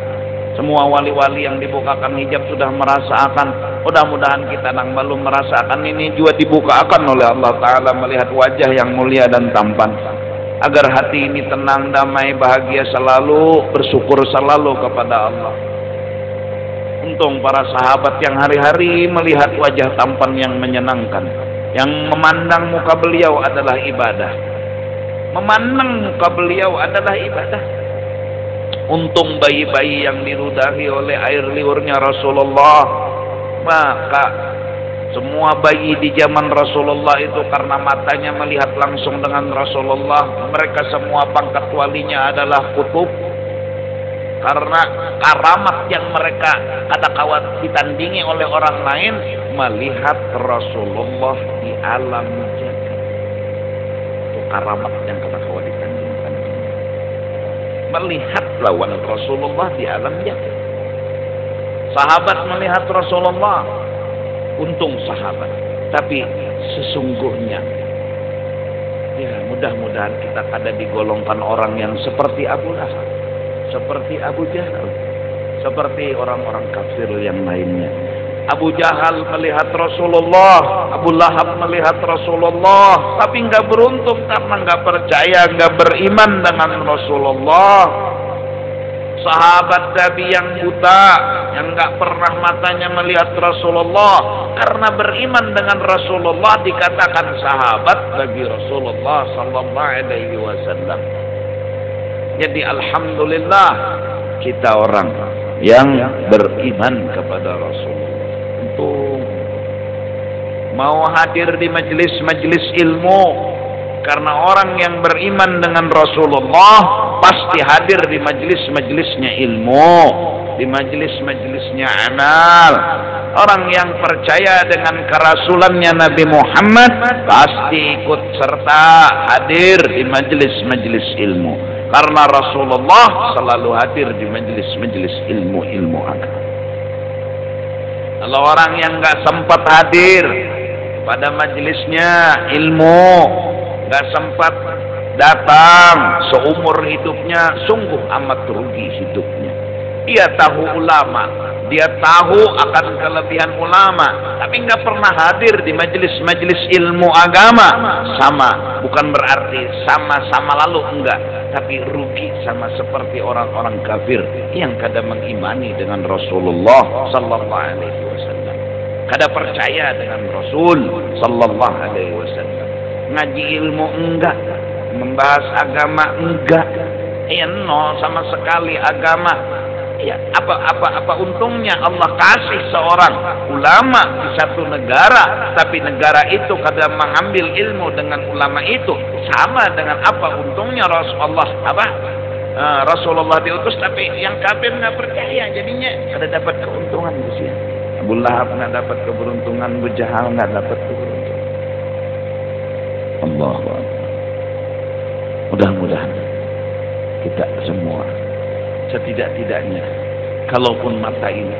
semua wali-wali yang dibukakan hijab sudah merasakan. Mudah-mudahan kita yang belum merasakan ini juga dibukakan oleh Allah Ta'ala, melihat wajah yang mulia dan tampan, agar hati ini tenang, damai, bahagia selalu, bersyukur selalu kepada Allah. Untung para sahabat yang hari-hari melihat wajah tampan yang menyenangkan, yang memandang muka beliau adalah ibadah. Memandang muka beliau adalah ibadah. Untung bayi-bayi yang diludahi oleh air liurnya Rasulullah. Maka semua bayi di zaman Rasulullah itu karena matanya melihat langsung dengan Rasulullah, mereka semua pangkat walinya adalah kutub. Karena karamat yang mereka kata-kata ditandingi oleh orang lain, melihat Rasulullah di alam jagat. Itu karamat yang kata-kata ditandingkan. Melihat lawan Rasulullah di alam jagat. Sahabat melihat Rasulullah, untung sahabat. Tapi sesungguhnya, ya mudah-mudahan kita ada digolongkan orang yang seperti Abu Lahab, seperti Abu Jahal, seperti orang-orang kafir yang lainnya. Abu Jahal melihat Rasulullah, Abu Lahab melihat Rasulullah, tapi nggak beruntung karena nggak percaya, nggak beriman dengan Rasulullah. Sahabat Nabi yang buta, yang nggak pernah matanya melihat Rasulullah, karena beriman dengan Rasulullah dikatakan sahabat bagi Rasulullah sallallahu alaihi wasallam. Jadi alhamdulillah kita orang yang beriman kepada Rasulullah. Untuk mau hadir di majelis-majelis ilmu, karena orang yang beriman dengan Rasulullah pasti hadir di majelis-majelisnya ilmu, di majelis-majelisnya amal. Orang yang percaya dengan kerasulannya Nabi Muhammad pasti ikut serta hadir di majelis-majelis ilmu, karena Rasulullah selalu hadir di majelis-majelis ilmu agama. Kalau orang yang nggak sempat hadir pada majelisnya ilmu, nggak sempat datang seumur hidupnya, sungguh amat rugi hidupnya. Dia tahu ulama, dia tahu akan kelebihan ulama, tapi nggak pernah hadir di majelis-majelis ilmu agama. Sama, bukan berarti sama-sama lalu, enggak, tapi rugi sama seperti orang-orang kafir yang kada mengimani dengan Rasulullah sallallahu alaihi wasallam, kada percaya dengan Rasul sallallahu alaihi wasallam. Ngaji ilmu enggak, membahas agama enggak, ya no sama sekali agama. Ya, apa untungnya Allah kasih seorang ulama di satu negara, tapi negara itu kada mengambil ilmu dengan ulama itu, sama dengan apa untungnya Rasulullah Rasulullah diutus tapi yang kafir nggak percaya, jadinya ada dapat keuntungan di sini. Abu Lahab nggak dapat keberuntungan, Abu Jahal nggak dapat keberuntungan. Allahu Akbar. Mudah-mudahan kita semua setidak-tidaknya, kalaupun mata ini,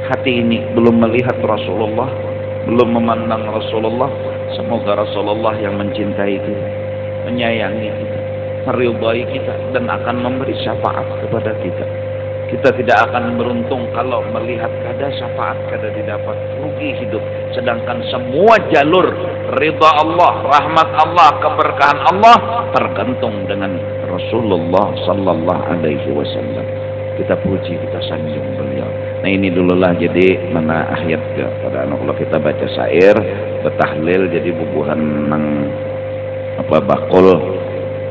hati ini belum melihat Rasulullah, belum memandang Rasulullah, semoga Rasulullah yang mencintai kita, menyayangi kita, meridai kita, dan akan memberi syafaat kepada kita. Kita tidak akan beruntung kalau melihat kada syafaat, kada didapat, rugi hidup. Sedangkan semua jalur ridha Allah, rahmat Allah, keberkahan Allah tergantung dengan Rasulullah sallallahu alaihi wasallam. Kita puji, kita sanjung beliau. Nah ini dululah jadi mana ayat ke pada anak Allah kita baca syair, betahlil jadi bubuhan nang apa bakul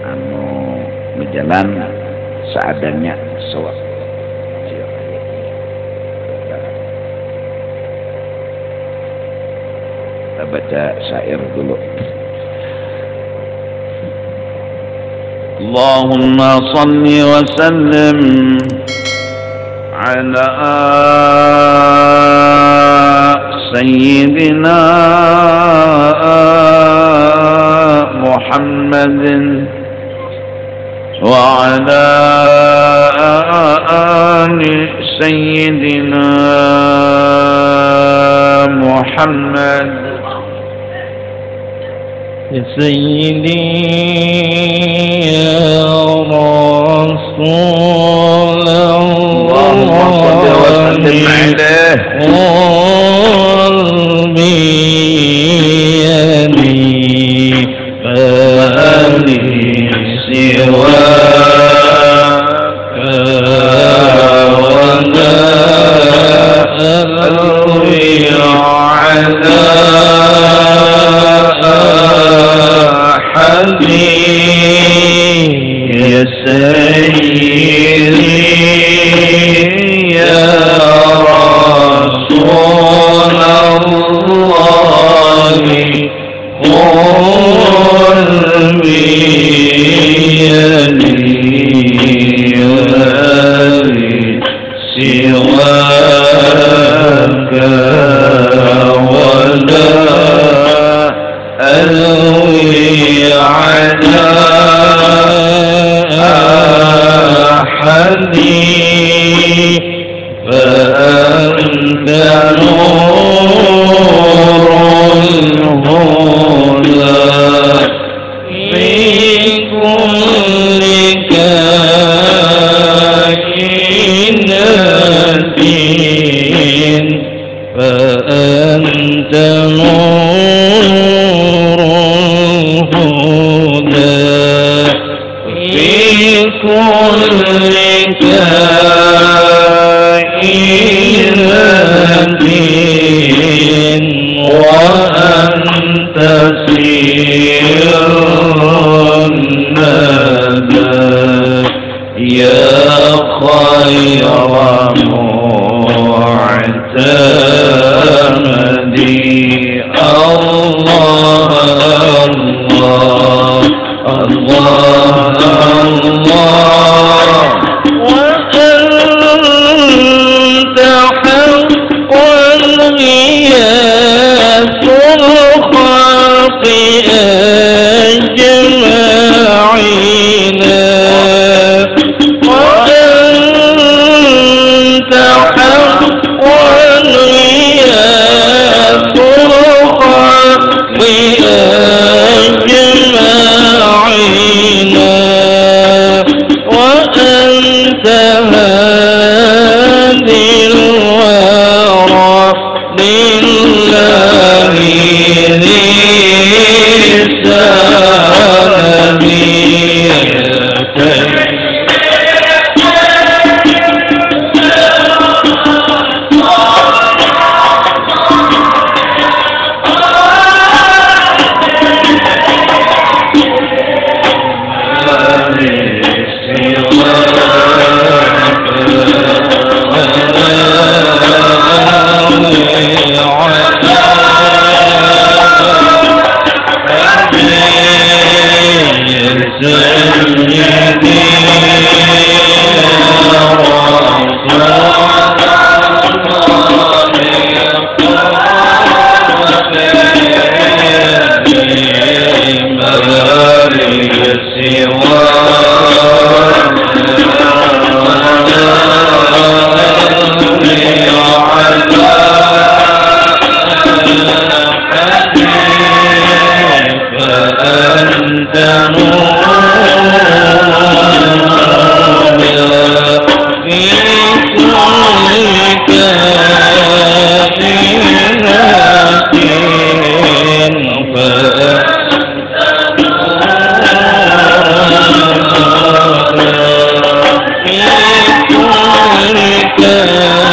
anu berjalan seadanya sewaktu. Kita baca syair dulu. Allahumma salli wa sallim ala sayyidina Muhammadin wa ala ali sayyidina Muhammad. Ya Sayyidi ya Rasulullah, Allahumma salli wa sallim ya Sayyidi ya Rasulullah, qul biyadi siwaka wala alwi ala فأنت نور الهدى في كل كائنات، فأنت نور الهدى في كل وأنت سر الندى يا خير معتمد. الله الله الله الله، وأنت حق غياث الخلق أجمعين، وأنت حق غياث الخلق أجمعين، وأنت هادي الورى لله ذي السلام. كائنة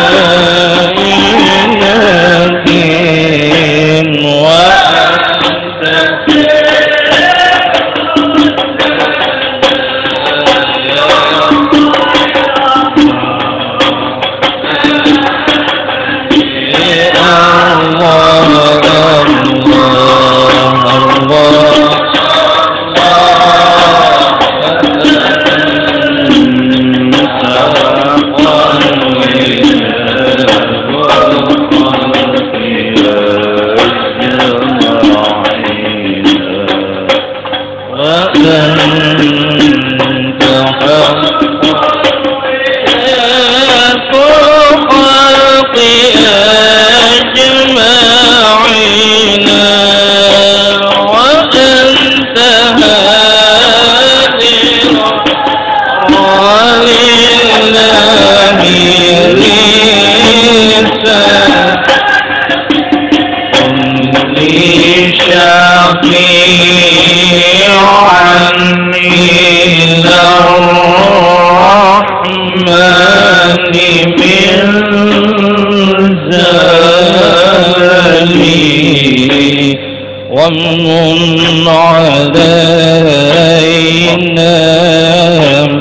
ومن علينا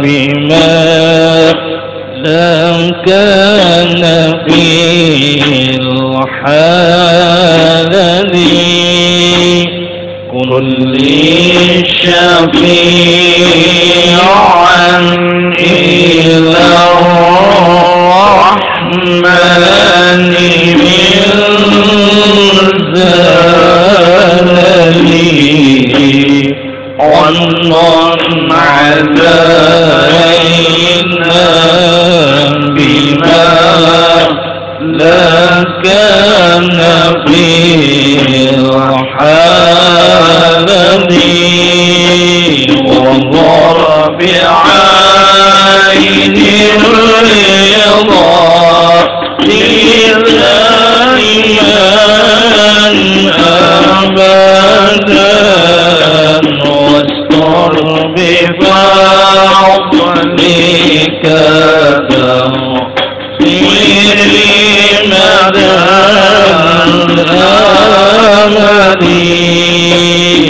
بما لم كان في الحال كل شفيعا إلى الرحمن ومن علينا بما لا كان في الحال وضرب عين الرضا أبدا واستر بفضلك تغفر مدى الأمد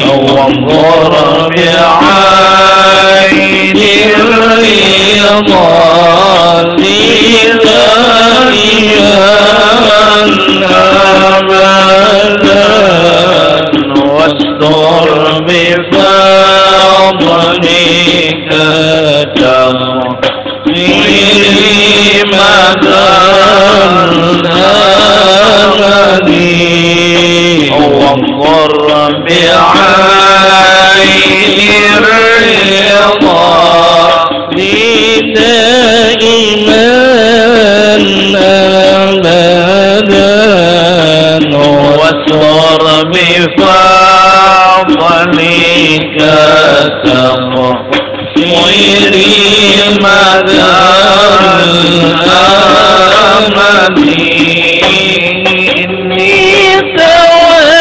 وانظر بعين الرضا واستر بفضلك تغفر مدى الأمد وانظر بعين الرضا دائما أبدا واستر بفضلك تغفر مدى الأمد إني توسلت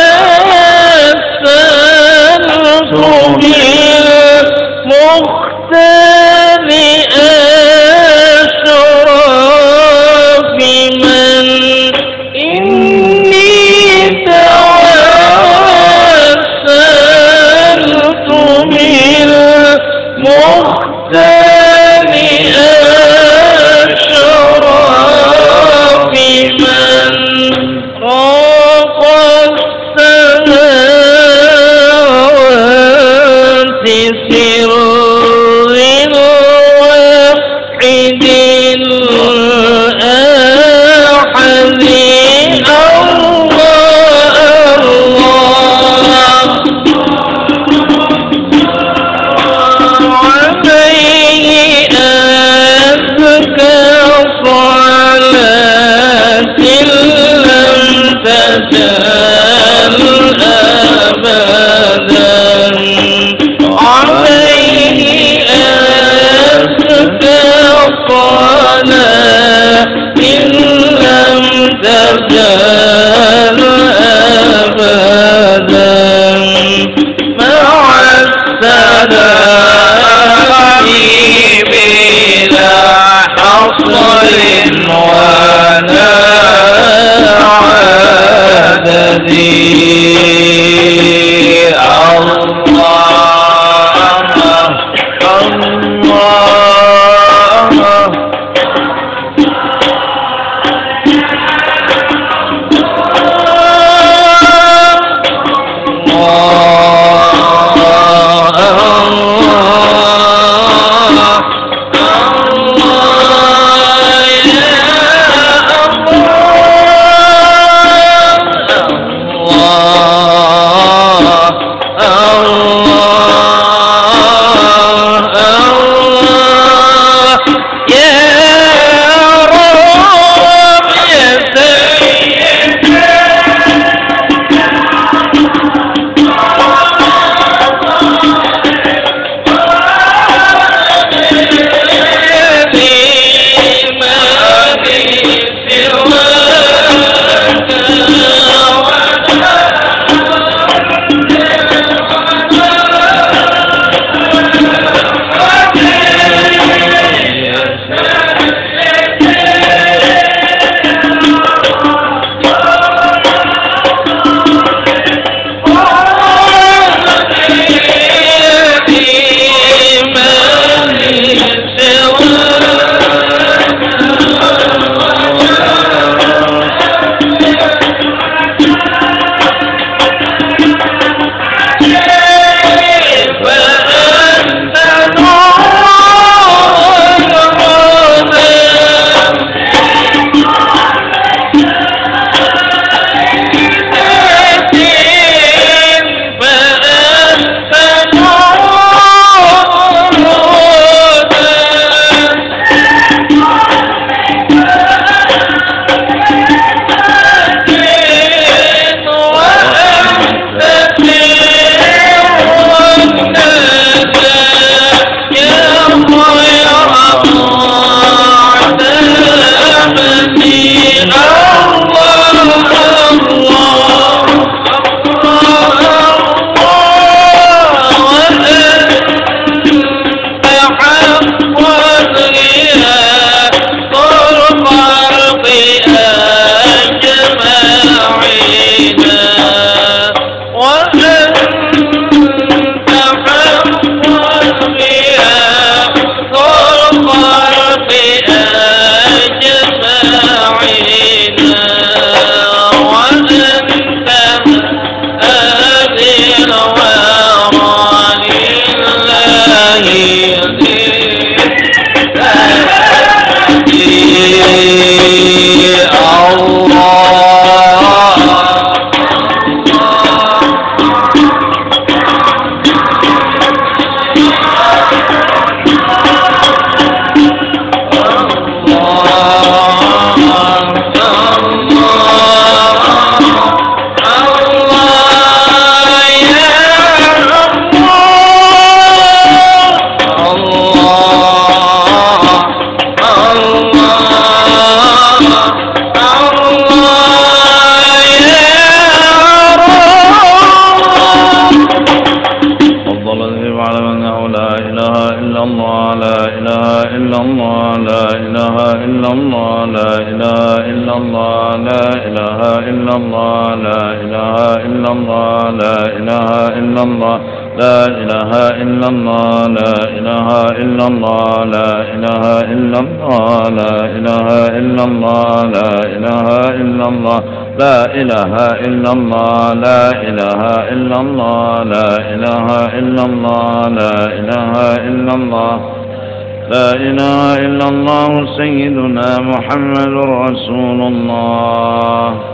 سيدنا محمد رسول الله.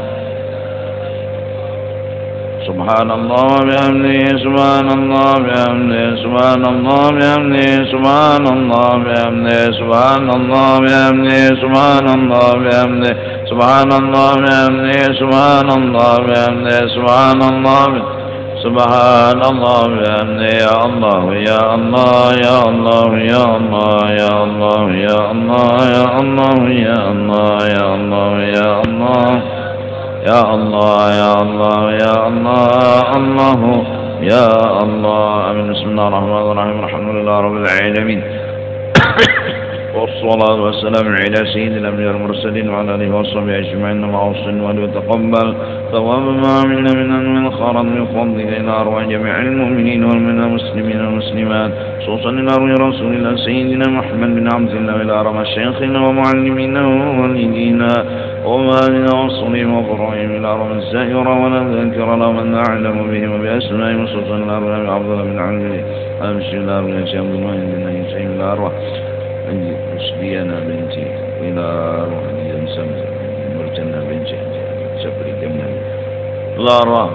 سبحان الله وبحمده سبحان الله وبحمده سبحان الله وبحمده سبحان الله وبحمده سبحان الله وبحمده سبحان الله وبحمده سبحان الله وبحمده سبحان الله وبحمده سبحان الله سبحان الله وبحمده يا الله يا الله يا الله يا الله يا الله يا الله يا الله يا الله يا الله يا الله يا الله يا الله يا الله الله يا الله آمين. بسم الله الرحمن الرحيم الحمد لله رب العالمين والصلاة والسلام على سيد الأنبياء والمرسلين وعلى آله وصحبه أجمعين مع الصلاة وتقبل ثواب ما عملنا من خيرا من فضله إلى أرواح جميع المؤمنين والمسلمين والمسلمات خصوصا إلى أرواح رسول الله سيدنا محمد بن عبد الله وإلى أرواح شيخنا ومعلمنا ووالدينا وما من أصلهم وفرعهم إلى رب السائرة ولا ذكر له من أعلم بهم وبأسمائهم وسلطان الأرواح عبد من عمله أمشي الله من شيء عبد الله من شيء من الأرواح أسبينا بنتي إلى روح الإنسان مرجنا بنتي سبري جمنا لا راه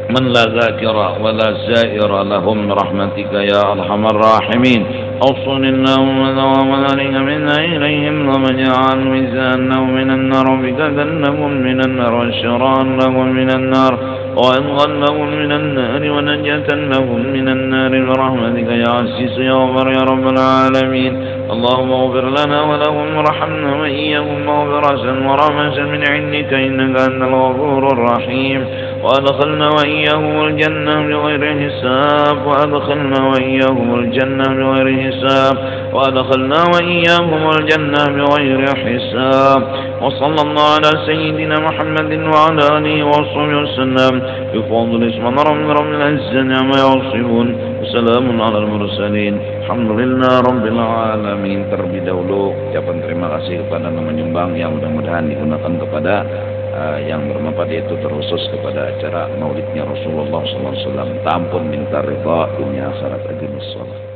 من لا ذاكر ولا زائر لهم برحمتك يا أرحم الراحمين أوصل اللهم ومن منا إليهم ومن يعان ميزانه من النار بكذنهم من النار والشران لهم من النار وأنغا لهم من النار ونجة لهم من النار برحمتك يا عزيز يا غفر يا رب العالمين اللهم اغفر لنا ولهم ورحمنا وإياهم مغفرة ورحمة من عندك إنك أنت الغفور الرحيم وأدخلنا وإياهم الجنة بغير حساب وأدخلنا وإياهم الجنة بغير حساب وأدخلنا وإياهم الجنة بغير حساب وصلى الله على سيدنا محمد وعلى آله وصحبه وسلم بفضل اسم رب العزة عما يصفون وسلام على المرسلين الحمد لله رب العالمين. Terlebih dahulu ucapan terima kasih kepada yang menyumbang yang mudah-mudahan digunakan kepada yang bermanfaat, yaitu terkhusus kepada acara maulidnya Rasulullah SAW. Tampun minta ridha dunia akhirat. Aqimus shalah.